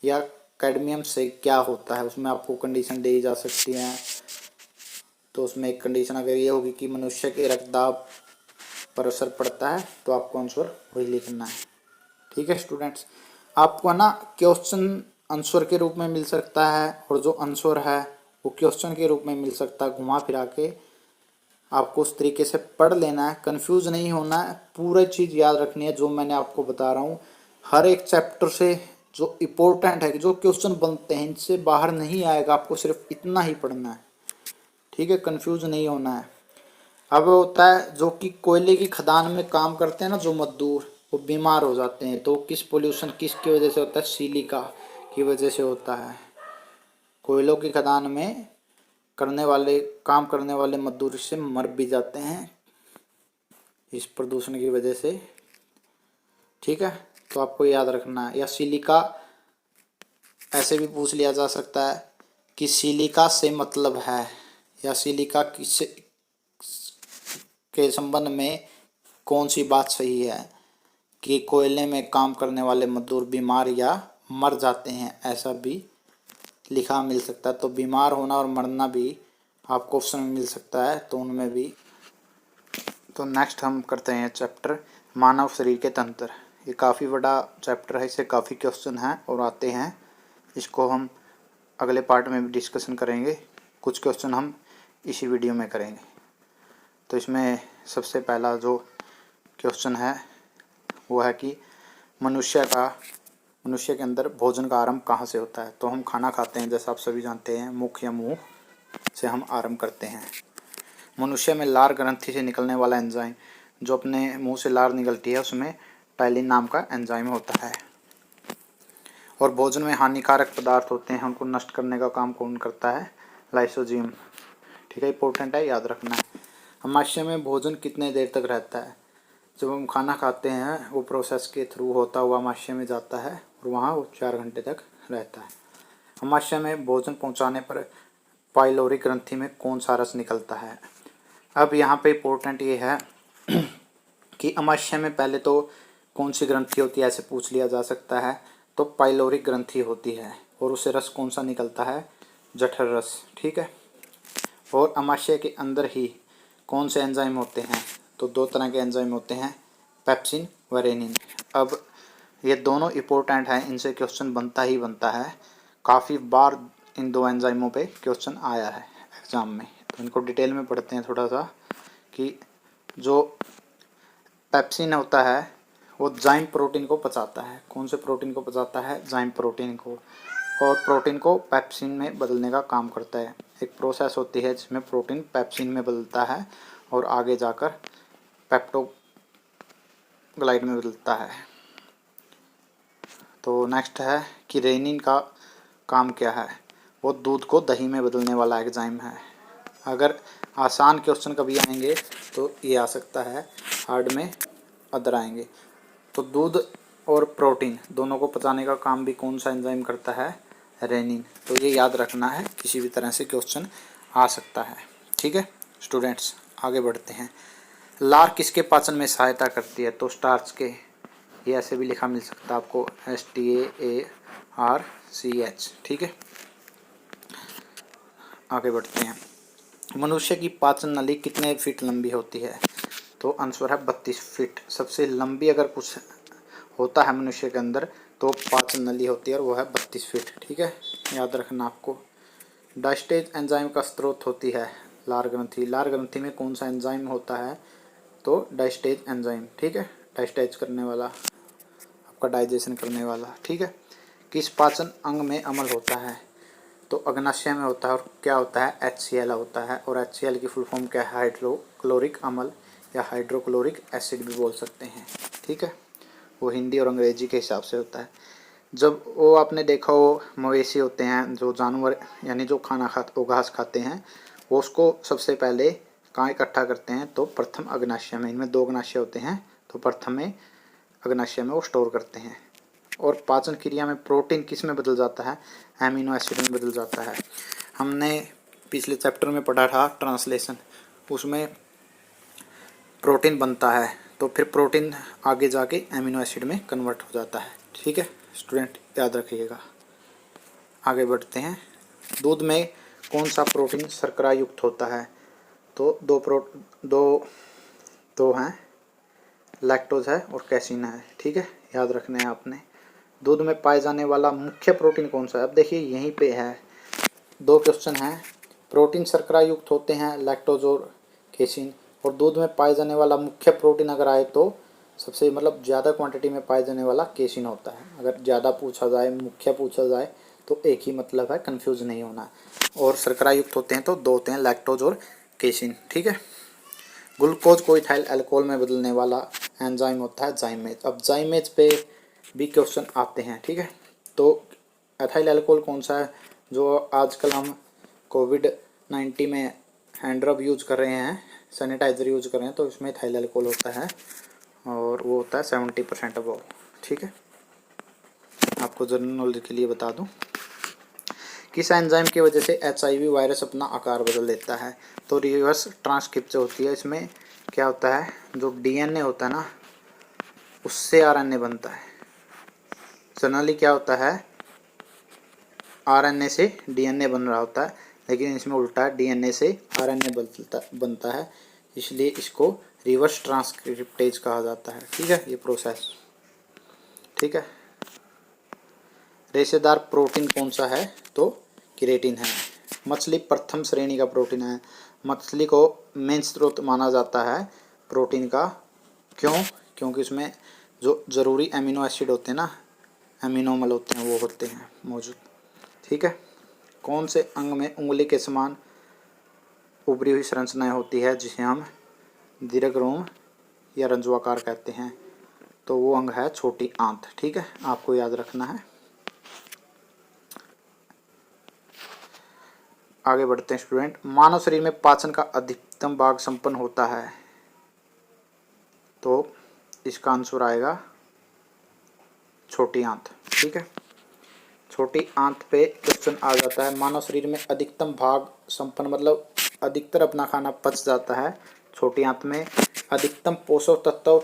या कैडमियम से क्या होता है, उसमें आपको कंडीशन दी जा सकती है। तो उसमें एक कंडीशन अगर ये होगी कि मनुष्य के रक्तदाब पर असर पड़ता है तो आपको आंसर वही लिखना है। ठीक है स्टूडेंट्स, आपको ना क्वेश्चन आंसर के रूप में मिल सकता है और जो आंसर है वो क्वेश्चन के रूप में मिल सकता है, घुमा फिरा के। आपको उस तरीके से पढ़ लेना है, कंफ्यूज नहीं होना है, पूरी चीज़ याद रखनी है जो मैंने आपको बता रहा हूँ। हर एक चैप्टर से जो इम्पोर्टेंट है, जो क्वेश्चन बनते हैं, इनसे बाहर नहीं आएगा, आपको सिर्फ इतना ही पढ़ना है। ठीक है, कंफ्यूज नहीं होना है। अब होता है जो कि कोयले की खदान में काम करते हैं ना जो मजदूर, वो बीमार हो जाते हैं, तो किस पोल्यूशन किसकी वजह से होता है, सिलिका की वजह से होता है। कोयलों की खदान में काम करने वाले मजदूर इससे मर भी जाते हैं इस प्रदूषण की वजह से। ठीक है, तो आपको याद रखना है। या सिलिका ऐसे भी पूछ लिया जा सकता है कि सिलिका से मतलब है, या सिलिका किस के संबंध में कौन सी बात सही है कि कोयले में काम करने वाले मजदूर बीमार या मर जाते हैं, ऐसा भी लिखा मिल सकता है। तो बीमार होना और मरना भी आपको ऑप्शन में मिल सकता है, तो उनमें भी। तो नेक्स्ट हम करते हैं चैप्टर मानव शरीर के तंत्र। ये काफ़ी बड़ा चैप्टर है, इससे काफ़ी क्वेश्चन हैं और आते हैं। इसको हम अगले पार्ट में भी डिस्कशन करेंगे, कुछ क्वेश्चन हम इसी वीडियो में करेंगे। तो इसमें सबसे पहला जो क्वेश्चन है वो है कि मनुष्य के अंदर भोजन का आरंभ कहाँ से होता है। तो हम खाना खाते हैं, जैसा आप सभी जानते हैं, मुख या मुंह से हम आरंभ करते हैं। मनुष्य में लार ग्रंथि से निकलने वाला एंजाइम, जो अपने मुंह से लार निकलती है, उसमें टाइलिन नाम का एंजाइम होता है। और भोजन में हानिकारक पदार्थ होते हैं, उनको नष्ट करने का काम कौन करता है, लाइसोजीम। ठीक है, इंपॉर्टेंट है, याद रखना है। आमाशय में भोजन कितने देर तक रहता है। जब हम खाना खाते हैं वो प्रोसेस के थ्रू होता हुआ आमाशय में जाता है और वहाँ वो 4 घंटे तक रहता है। आमाशय में भोजन पहुँचाने पर पाइलोरी ग्रंथि में कौन सा रस निकलता है। अब यहाँ पे इम्पोर्टेंट ये है कि आमाशय में पहले तो कौन सी ग्रंथि होती है, ऐसे पूछ लिया जा सकता है। तो पाइलोरी ग्रंथि होती है और उससे रस कौन सा निकलता है, जठर रस। ठीक है, और आमाशय के अंदर ही कौन से एंजाइम होते हैं, तो 2 तरह के एंजाइम होते हैं, पेप्सिन व रेनिन। अब ये दोनों इम्पोर्टेंट हैं, इनसे क्वेश्चन बनता ही बनता है। काफ़ी बार इन 2 एंजाइमों पे क्वेश्चन आया है एग्ज़ाम में। तो इनको डिटेल में पढ़ते हैं थोड़ा सा कि जो पेप्सिन होता है वो जाइम प्रोटीन को पचाता है। कौन से प्रोटीन को पचाता है, जाइम प्रोटीन को, और प्रोटीन को पेप्सिन में बदलने का काम करता है। एक प्रोसेस होती है जिसमें प्रोटीन पेप्सिन में बदलता है और आगे जाकर ग्लाइड में बदलता है। तो नेक्स्ट है कि रेनिन का काम क्या है। वो दूध को दही में बदलने वाला एंजाइम है। अगर आसान क्वेश्चन कभी आएंगे तो ये आ सकता है, हार्ड में अदर आएंगे। तो दूध और प्रोटीन दोनों को पचाने का काम भी कौन सा एंजाइम करता है, रेनिन। तो ये याद रखना है, किसी भी तरह से क्वेश्चन आ सकता है। ठीक है स्टूडेंट्स, आगे बढ़ते हैं। लार किसके पाचन में सहायता करती है, तो स्टार्च के। ये ऐसे भी लिखा मिल सकता है आपको, STARCH। ठीक है, आगे बढ़ते हैं। मनुष्य की पाचन नली कितने फीट लंबी होती है, तो आंसर है 32 फीट। सबसे लंबी अगर कुछ होता है मनुष्य के अंदर तो पाचन नली होती है, और वो है 32 फीट। ठीक है, याद रखना आपको। डायस्टेज एंजाइम का स्रोत होती है लार ग्रंथि। लार ग्रंथि में कौन सा एंजाइम होता है, तो डायस्टेज एंजाइम। ठीक है, डायस्टेज करने वाला, आपका डाइजेशन करने वाला। ठीक है, किस पाचन अंग में अम्ल होता है, तो अग्नाशय में होता है। और क्या होता है, HCl होता है। और HCl की फुल फॉर्म क्या है, हाइड्रोक्लोरिक अम्ल या हाइड्रोक्लोरिक एसिड भी बोल सकते हैं। ठीक है, वो हिंदी और अंग्रेजी के हिसाब से होता है। जब वो आपने देखा हो, मवेशी होते हैं जो जानवर, यानी जो खाना खाते, वो घास खाते हैं, वो उसको सबसे पहले कहाँ इकट्ठा करते हैं, तो प्रथम अग्नाशय में। इनमें 2 अग्नाशय होते हैं, तो प्रथम में अग्नाशय में वो स्टोर करते हैं। और पाचन क्रिया में प्रोटीन किस में बदल जाता है, एमिनो एसिड में बदल जाता है। हमने पिछले चैप्टर में पढ़ा था ट्रांसलेशन, उसमें प्रोटीन बनता है, तो फिर प्रोटीन आगे जाके एमिनो एसिड में कन्वर्ट हो जाता है। ठीक है स्टूडेंट, याद रखिएगा। आगे बढ़ते हैं। दूध में कौन सा प्रोटीन शर्करा युक्त होता है, तो दो हैं, लैक्टोज है और कैसीन है। ठीक है, याद रखना है आपने। दूध में पाए जाने वाला मुख्य प्रोटीन कौन सा है, अब देखिए यहीं पे है, 2 क्वेश्चन हैं। प्रोटीन शर्करा युक्त होते हैं, लैक्टोज और कैसीन। और दूध में पाए जाने वाला मुख्य प्रोटीन अगर आए तो सबसे मतलब ज़्यादा क्वांटिटी में पाए जाने वाला कैसीन होता है। अगर ज़्यादा पूछा जाए, मुख्य पूछा जाए, तो एक ही मतलब है, कंफ्यूज नहीं होना। और शर्करा युक्त होते हैं तो 2 होते हैं, लैक्टोज और कैसीन। ठीक है, ग्लूकोज को इथाइल अल्कोहल में बदलने वाला एंजाइम होता है जाइमेज। अब जाइमेज पे भी क्वेश्चन आते हैं। ठीक है, तो एथाइल अल्कोहल कौन सा है, जो आजकल हम कोविड-19 में हैंड रब यूज कर रहे हैं, सैनिटाइज़र यूज कर रहे हैं, तो इसमें एथाइल अल्कोहल होता है, और वो होता है 70% अबव। ठीक है, आपको जनरल नॉलेज के लिए बता दूं। किस एंजाइम की वजह से HIV वायरस अपना आकार बदल लेता है, तो रिवर्स ट्रांसक्रिप्शन होती है। इसमें क्या होता है, जो DNA होता है ना, उससे RNA बनता है। जनरली क्या होता है, RNA से DNA बन रहा होता है, लेकिन इसमें उल्टा है, DNA से RNA बनता है, इसलिए इसको रिवर्स ट्रांसक्रिप्टेज कहा जाता है। ठीक है, ये प्रोसेस। ठीक है, रेशेदार प्रोटीन कौन सा है, तो केराटिन है। मछली प्रथम श्रेणी का प्रोटीन है। मछली को मेन स्रोत माना जाता है प्रोटीन का, क्यों, क्योंकि उसमें जो ज़रूरी एमिनो एसिड होते हैं ना, एमिनो अम्ल होते हैं, वो होते हैं मौजूद। ठीक है, कौन से अंग में उंगली के समान उभरी हुई संरचनाएं होती है, जिसे हम दीर्घरोम या रंजवाकार कहते हैं, तो वो अंग है छोटी आंत। ठीक है, आपको याद रखना है। आगे बढ़ते हैं स्टूडेंट। मानव शरीर में पाचन का अधिकतम भाग संपन्न होता है, तो इसका आंसर आएगा छोटी आंत। ठीक है, छोटी आंत पे क्वेश्चन आ जाता है। मानव शरीर में अधिकतम भाग संपन्न मतलब अधिकतर अपना खाना पच जाता है छोटी आंत में। अधिकतम पोषक तत्व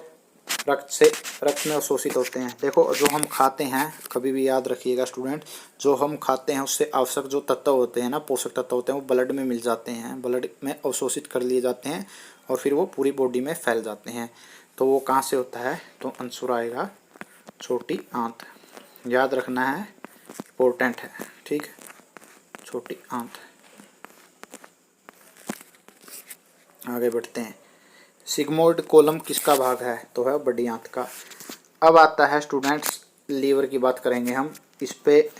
रक्त में अवशोषित होते हैं। देखो, जो हम खाते हैं, कभी भी याद रखिएगा स्टूडेंट, जो हम खाते हैं उससे आवश्यक जो तत्व होते हैं ना, पोषक तत्व होते हैं, वो ब्लड में मिल जाते हैं, ब्लड में अवशोषित कर लिए जाते हैं, और फिर वो पूरी बॉडी में फैल जाते हैं। तो वो कहाँ से होता है, तो आंसर आएगा छोटी आंत। याद रखना है, इम्पोर्टेंट है। ठीक है, छोटी आंत। आगे बढ़ते हैं। सिग्मोइड कोलम किसका भाग है, तो है बड़ी आंत का। अब आता है स्टूडेंट्स, लीवर की बात करेंगे हम। इस पे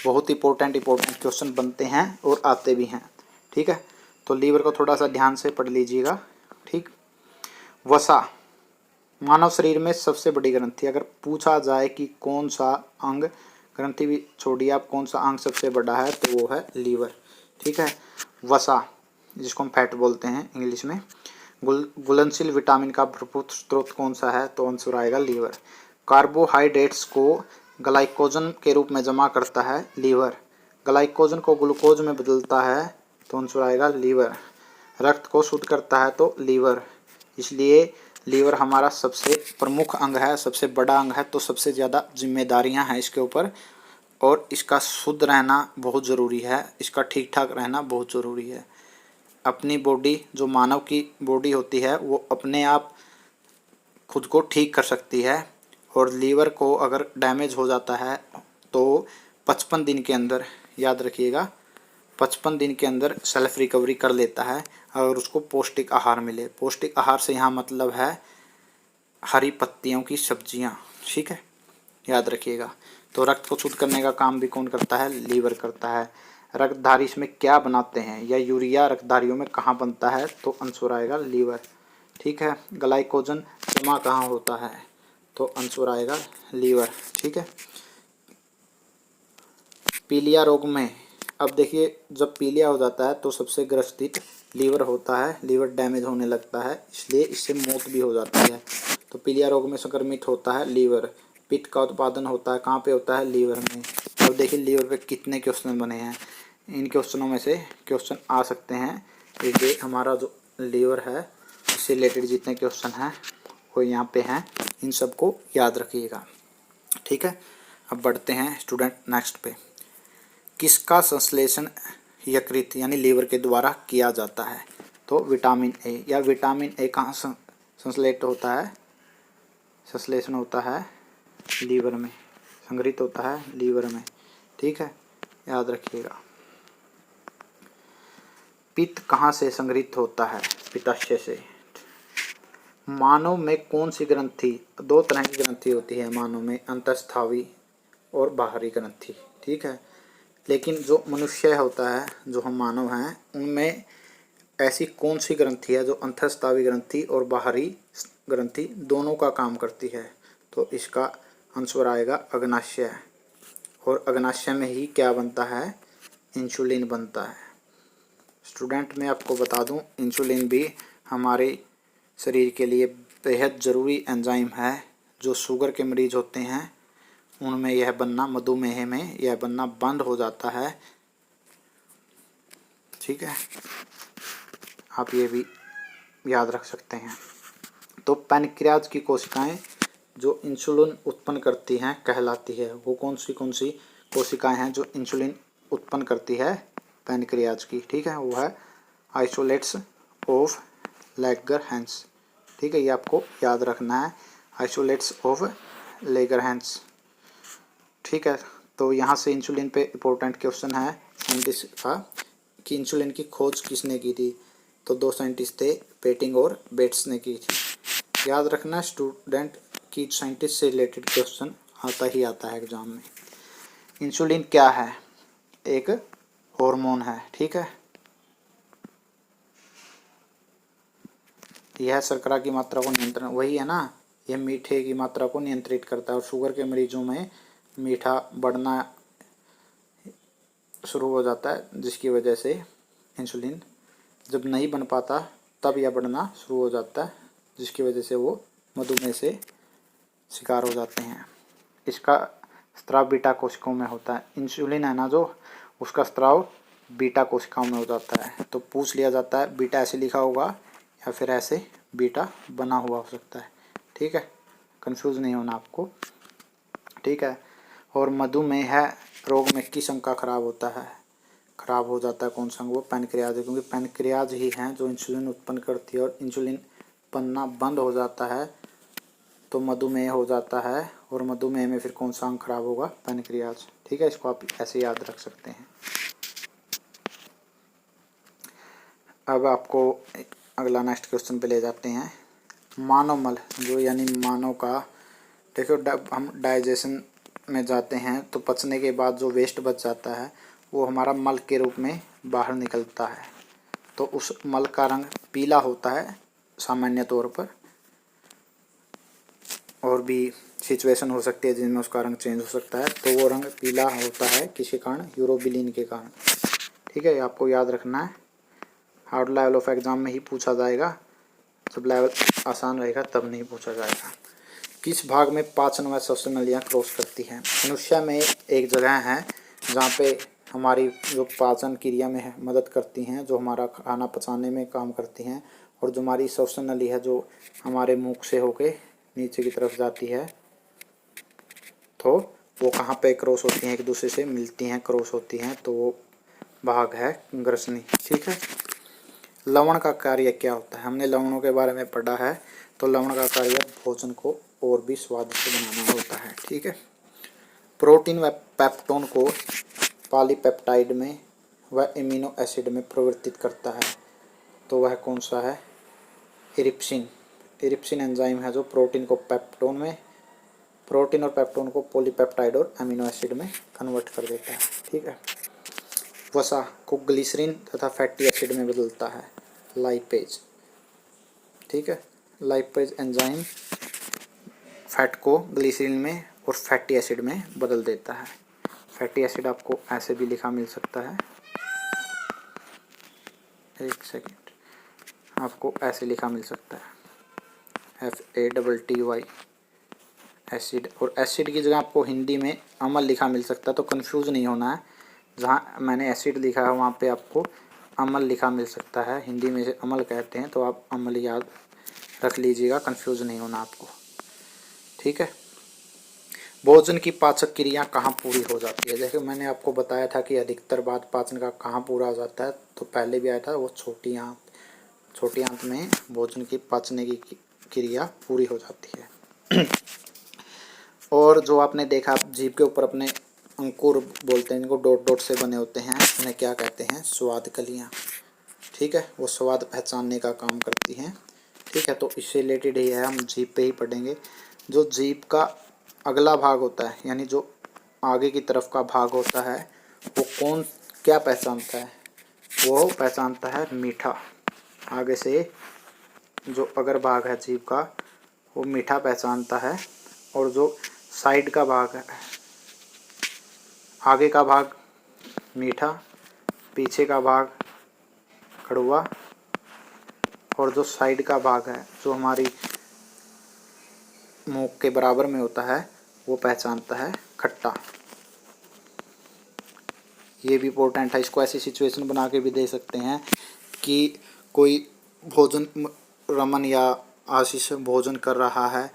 बहुत इंपॉर्टेंट क्वेश्चन बनते हैं और आते भी हैं। ठीक है, तो लीवर को थोड़ा सा ध्यान से पढ़ लीजिएगा। ठीक, वसा मानव शरीर में सबसे बड़ी ग्रंथि, अगर पूछा जाए कि कौन सा अंग, ग्रंथि भी छोड़िए आप, कौन सा अंग सबसे बड़ा है, तो वो है लीवर। ठीक है। वसा, जिसको हम फैट बोलते हैं इंग्लिश में, घुलनशील विटामिन का भरपूर स्रोत कौन सा है, तो आंसर आएगा लीवर। कार्बोहाइड्रेट्स को ग्लाइकोजन के रूप में जमा करता है लीवर, ग्लाइकोजन को ग्लूकोज में बदलता है, तो आंसर आएगा लीवर। रक्त को शुद्ध करता है तो लीवर, इसलिए लीवर हमारा सबसे प्रमुख अंग है, सबसे बड़ा अंग है, तो सबसे ज़्यादा जिम्मेदारियां हैं इसके ऊपर, और इसका शुद्ध रहना बहुत ज़रूरी है, इसका ठीक ठाक रहना बहुत ज़रूरी है। अपनी बॉडी, जो मानव की बॉडी होती है, वो अपने आप खुद को ठीक कर सकती है, और लीवर को अगर डैमेज हो जाता है तो 55 दिन के अंदर, याद रखिएगा, 55 दिन के अंदर सेल्फ रिकवरी कर लेता है, अगर उसको पौष्टिक आहार मिले। पौष्टिक आहार से यहाँ मतलब है हरी पत्तियों की सब्जियाँ। ठीक है, याद रखिएगा। तो रक्त को शुद्ध करने का काम भी कौन करता है, लीवर करता है। रक्तधारी इसमें क्या बनाते हैं, या यूरिया रक्तधारियों में कहाँ बनता है, तो आंसर आएगा लीवर। ठीक है। ग्लाइकोजन जमा कहाँ होता है, तो आंसर आएगा लीवर। ठीक है। पीलिया रोग में, अब देखिए जब पीलिया हो जाता है तो सबसे ग्रसित लीवर होता है, लीवर डैमेज होने लगता है, इसलिए इससे मौत भी हो जाती है। तो पीलिया रोग में संक्रमित होता है लीवर। पित्त का उत्पादन होता है कहाँ पे होता है, लीवर में। अब देखिए लीवर पे कितने क्वेश्चन बने हैं, इन क्वेश्चनों में से क्वेश्चन आ सकते हैं, इसलिए हमारा जो लीवर है इससे रिलेटेड जितने क्वेश्चन हैं वो यहाँ पे हैं, इन सबको याद रखिएगा। ठीक है। अब बढ़ते हैं स्टूडेंट नेक्स्ट पे। किसका संश्लेषण यकृत यानी लीवर के द्वारा किया जाता है, तो विटामिन ए, या विटामिन ए कहाँ संश्लेषित होता है, संश्लेषण होता है लीवर में, संग्रहित होता है लीवर में। ठीक है, याद रखिएगा। पित्त कहाँ से संग्रहित होता है, पित्ताशय से। मानव में कौन सी ग्रंथि, दो तरह की ग्रंथि होती है मानव में, अंतःस्रावी और बाहरी ग्रंथि। ठीक है। लेकिन जो मनुष्य होता है, जो हम मानव हैं, उनमें ऐसी कौन सी ग्रंथि है जो अंतःस्रावी ग्रंथि और बाहरी ग्रंथि दोनों का काम करती है, तो इसका आंसर आएगा अग्नाशय। और अग्नाशय में ही क्या बनता है, इंसुलिन बनता है। स्टूडेंट मैं आपको बता दूं, इंसुलिन भी हमारे शरीर के लिए बेहद ज़रूरी एंजाइम है। जो शुगर के मरीज होते हैं उनमें यह बनना, मधुमेह में यह बनना बंद हो जाता है। ठीक है, आप ये भी याद रख सकते हैं। तो पैनक्रियाज की कोशिकाएं जो इंसुलिन उत्पन्न करती हैं कहलाती है, वो कौन सी कोशिकाएं हैं जो इंसुलिन उत्पन्न करती है पैनक्रियाज की। ठीक है, वो है आइसोलेट्स ऑफ लैगरहैंस। ठीक है, ये आपको याद रखना है, आइसोलेट्स ऑफ लैगरहैंस। ठीक है, तो यहाँ से इंसुलिन पे इम्पोर्टेंट क्वेश्चन है साइंटिस्ट का कि इंसुलिन की खोज किसने की थी, तो दो साइंटिस्ट थे, पेटिंग और बेट्स ने की थी। याद रखना स्टूडेंट कि साइंटिस्ट से रिलेटेड क्वेश्चन आता ही आता है एग्जाम में। इंसुलिन क्या है, एक हार्मोन है। ठीक है, यह शर्करा की मात्रा को नियंत्रण, वही है ना, यह मीठे की मात्रा को नियंत्रित करता है, और शुगर के मरीजों में मीठा बढ़ना शुरू हो जाता है, जिसकी वजह से इंसुलिन जब नहीं बन पाता तब यह बढ़ना शुरू हो जाता है, जिसकी वजह से वो मधुमेह से शिकार हो जाते हैं। इसका स्त्राव बीटा कोशिकाओं में होता है। इंसुलिन है ना जो, उसका स्त्राव बीटा कोशिकाओं में हो जाता है। तो पूछ लिया जाता है बीटा ऐसे लिखा होगा या फिर ऐसे बीटा बना हुआ हो सकता है। ठीक है, कंफ्यूज नहीं होना आपको। ठीक है, और मधुमेह रोग में किस अंग का खराब होता है, खराब हो जाता है कौन सा अंग, वो पैनक्रियाज है, क्योंकि पैनक्रियाज ही है जो इंसुलिन उत्पन्न करती है, और इंसुलिन बनना बंद हो जाता है तो मधुमेह हो जाता है, और मधुमेह में फिर कौन सा अंग खराब होगा, पैनक्रियाज। ठीक है, इसको आप ऐसे याद रख सकते हैं। अब आपको अगला नेक्स्ट क्वेश्चन पे ले जाते हैं। मानव मल, जो यानी मानव का, देखो हम डाइजेशन में जाते हैं तो पचने के बाद जो वेस्ट बच जाता है वो हमारा मल के रूप में बाहर निकलता है। तो उस मल का रंग पीला होता है सामान्य तौर पर, और भी सिचुएशन हो सकती है जिनमें उसका रंग चेंज हो सकता है। तो वो रंग पीला होता है किसी कारण, यूरोबिलिन के कारण। ठीक है, ये आपको याद रखना है। हार्ड लेवल ऑफ एग्जाम में ही पूछा जाएगा, जब लेवल आसान रहेगा तब नहीं पूछा जाएगा। किस भाग में पाचन व श्वसन नलियाँ क्रॉस करती हैं? मनुष्य में एक जगह है जहाँ पे हमारी जो पाचन क्रिया में मदद करती हैं, जो हमारा खाना पचाने में काम करती हैं, और जो हमारी श्वसन नली है जो हमारे मुख से होके नीचे की तरफ जाती है, तो वो कहाँ पे क्रॉस होती हैं, एक दूसरे से मिलती हैं, क्रॉस होती हैं, तो वो भाग है ग्रसनी। ठीक है। लवण का कार्य क्या होता है? हमने लवणों के बारे में पढ़ा है। तो लवण का कार्य भोजन को और भी स्वादिष्ट बनाना होता है। ठीक है। प्रोटीन व पेप्टोन को पॉलीपेप्टाइड में व एमिनो एसिड में परिवर्तित करता है, तो वह कौन सा है? इरिप्सिन। इरिप्सिन एंजाइम है जो प्रोटीन को पेप्टोन में, प्रोटीन और पेप्टोन को पॉलीपेप्टाइड और एमिनो एसिड में कन्वर्ट कर देता है। ठीक है। वसा को ग्लिसरीन तथा फैटी एसिड में बदलता है, लाइपेज। ठीक है। लाइपेज एंजाइम फैट को ग्लिसरीन में और फैटी एसिड में बदल देता है। फैटी एसिड आपको ऐसे भी लिखा मिल सकता है, एक सेकेंड, आपको ऐसे लिखा मिल सकता है FATTY एसिड। और एसिड की जगह आपको हिंदी में अम्ल लिखा मिल सकता है, तो कंफ्यूज नहीं होना है। जहाँ मैंने एसिड लिखा है वहाँ पे आपको अम्ल लिखा मिल सकता है, हिंदी में से अम्ल कहते हैं, तो आप अम्ल याद रख लीजिएगा, कंफ्यूज नहीं होना आपको। ठीक है। भोजन की पाचक क्रिया कहाँ पूरी हो जाती है? जैसे मैंने आपको बताया था कि अधिकतर बात पाचन का कहाँ पूरा हो जाता है, तो पहले भी आया था वो छोटी आंत। छोटी आंत में भोजन की पचने की क्रिया पूरी हो जाती है। और जो आपने देखा, जीभ के ऊपर अपने अंकुर बोलते हैं, इनको डॉट डॉट से बने होते हैं, उन्हें क्या कहते हैं? स्वाद कलियाँ। ठीक है, वो स्वाद पहचानने का काम करती हैं। ठीक है, तो इससे रिलेटेड ही है, हम जीभ पे ही पढ़ेंगे। जो जीभ का अगला भाग होता है, यानी जो आगे की तरफ का भाग होता है, वो कौन क्या पहचानता है? वो पहचानता है मीठा। आगे से जो अगर भाग है जीभ का, वो मीठा पहचानता है, और जो साइड का भाग है, आगे का भाग मीठा, पीछे का भाग कड़वा, और जो साइड का भाग है जो हमारी मुंह के बराबर में होता है, वो पहचानता है खट्टा। ये भी इम्पोर्टेंट है। इसको ऐसी सिचुएशन बना के भी दे सकते हैं कि कोई भोजन, रमन या आशीष भोजन कर रहा है,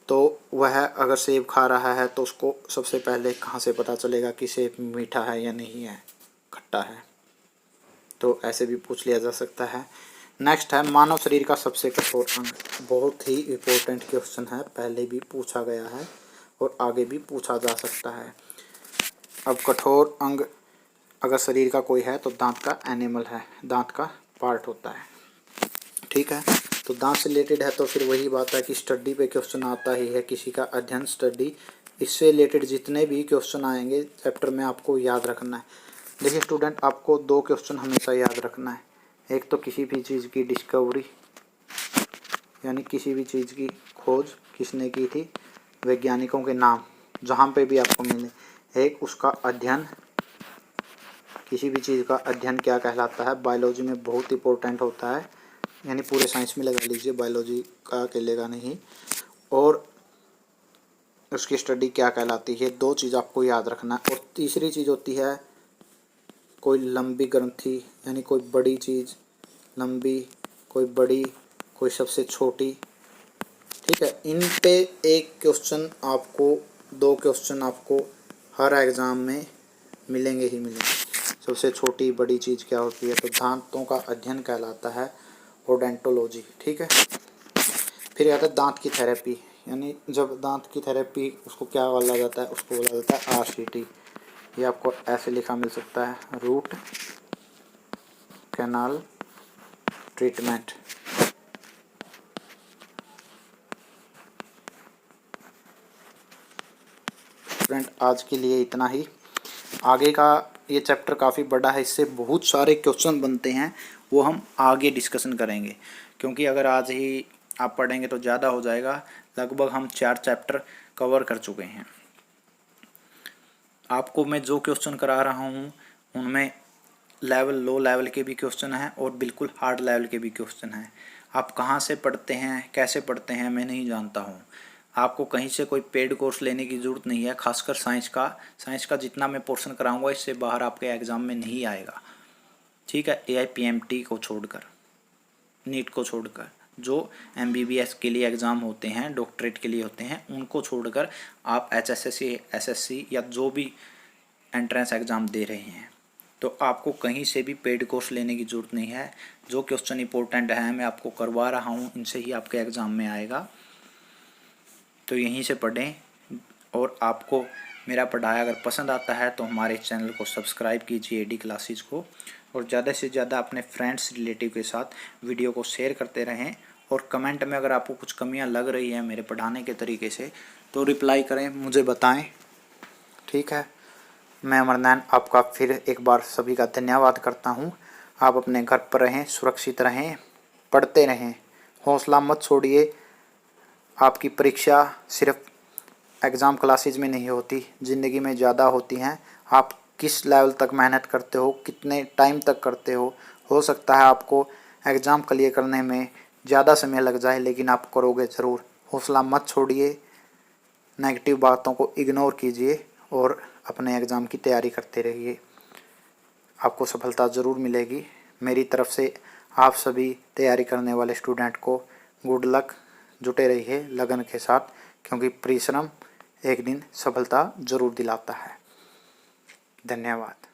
तो वह अगर सेब खा रहा है तो उसको सबसे पहले कहाँ से पता चलेगा कि सेब मीठा है या नहीं है, खट्टा है? तो ऐसे भी पूछ लिया जा सकता है। नेक्स्ट है मानव शरीर का सबसे कठोर अंग। बहुत ही इम्पोर्टेंट क्वेश्चन है, पहले भी पूछा गया है और आगे भी पूछा जा सकता है। अब कठोर अंग अगर शरीर का कोई है तो दांत का एनिमल है, दांत का पार्ट होता है। ठीक है, तो दांत से रिलेटेड है तो फिर वही बात है कि स्टडी पे क्वेश्चन आता ही है, किसी का अध्ययन स्टडी। इससे रिलेटेड जितने भी क्वेश्चन आएंगे चैप्टर में आपको याद रखना है। देखिए स्टूडेंट, आपको दो क्वेश्चन हमेशा याद रखना है। एक तो किसी भी चीज़ की डिस्कवरी, यानी किसी भी चीज़ की खोज किसने की थी, वैज्ञानिकों के नाम जहाँ पे भी आपको मिले। एक उसका अध्ययन, किसी भी चीज़ का अध्ययन क्या कहलाता है, बायोलॉजी में बहुत इंपॉर्टेंट होता है, यानी पूरे साइंस में लगा लीजिए, बायोलॉजी का अकेलेगा नहीं। और उसकी स्टडी क्या कहलाती है, दो चीज़ आपको याद रखना है। और तीसरी चीज़ होती है कोई लंबी ग्रंथि, यानी कोई बड़ी चीज़, लंबी, कोई बड़ी, कोई सबसे छोटी। ठीक है, इन पे एक क्वेश्चन आपको, दो क्वेश्चन आपको हर एग्ज़ाम में मिलेंगे ही मिलेंगे। सबसे छोटी बड़ी चीज़ क्या होती है, तो दांतों का अध्ययन कहलाता है ओडेंटोलॉजी। ठीक है, फिर आता है दांत की थेरेपी, यानी जब दांत की थेरेपी उसको क्या बोला जाता है, उसको बोला जाता है RCT। ये आपको ऐसे लिखा मिल सकता है, रूट कैनाल ट्रीटमेंट। स्टूडेंट, आज के लिए इतना ही। आगे का ये चैप्टर काफ़ी बड़ा है, इससे बहुत सारे क्वेश्चन बनते हैं, वो हम आगे डिस्कशन करेंगे। क्योंकि अगर आज ही आप पढ़ेंगे तो ज़्यादा हो जाएगा, लगभग हम 4 चैप्टर कवर कर चुके हैं। आपको मैं जो क्वेश्चन करा रहा हूँ उनमें लो लेवल के भी क्वेश्चन हैं और बिल्कुल हार्ड लेवल के भी क्वेश्चन हैं। आप कहाँ से पढ़ते हैं, कैसे पढ़ते हैं, मैं नहीं जानता हूँ। आपको कहीं से कोई पेड कोर्स लेने की ज़रूरत नहीं है, खासकर साइंस का जितना मैं पोर्शन कराऊंगा इससे बाहर आपके एग्ज़ाम में नहीं आएगा। ठीक है, AIPMT को छोड़कर, नीट को छोड़कर, जो MBBS के लिए एग्ज़ाम होते हैं, डॉक्टरेट के लिए होते हैं, उनको छोड़कर आप HSSC SSC या जो भी एंट्रेंस एग्ज़ाम दे रहे हैं तो आपको कहीं से भी पेड कोर्स लेने की ज़रूरत नहीं है। जो क्वेश्चन इंपॉर्टेंट है मैं आपको करवा रहा हूँ, इनसे ही आपके एग्ज़ाम में आएगा। तो यहीं से पढ़ें। और आपको मेरा पढ़ाया अगर पसंद आता है तो हमारे चैनल को सब्सक्राइब कीजिए AD क्लासेस को, और ज़्यादा से ज़्यादा अपने फ्रेंड्स रिलेटिव के साथ वीडियो को शेयर करते रहें। और कमेंट में अगर आपको कुछ कमियां लग रही हैं मेरे पढ़ाने के तरीके से तो रिप्लाई करें, मुझे बताएं। ठीक है, मैं अमरनैन आपका फिर एक बार सभी का धन्यवाद करता हूँ। आप अपने घर पर रहें, सुरक्षित रहें, पढ़ते रहें, हौसला मत छोड़िए। आपकी परीक्षा सिर्फ एग्ज़ाम क्लासेज में नहीं होती, ज़िंदगी में ज़्यादा होती हैं। आप किस लेवल तक मेहनत करते हो, कितने टाइम तक करते हो सकता है आपको एग्ज़ाम क्लियर करने में ज़्यादा समय लग जाए, लेकिन आप करोगे ज़रूर। हौसला मत छोड़िए, नेगेटिव बातों को इग्नोर कीजिए और अपने एग्ज़ाम की तैयारी करते रहिए। आपको सफलता ज़रूर मिलेगी। मेरी तरफ से आप सभी तैयारी करने वाले स्टूडेंट को गुड लक। जुटे रहिए लगन के साथ, क्योंकि परिश्रम एक दिन सफलता ज़रूर दिलाता है। धन्यवाद।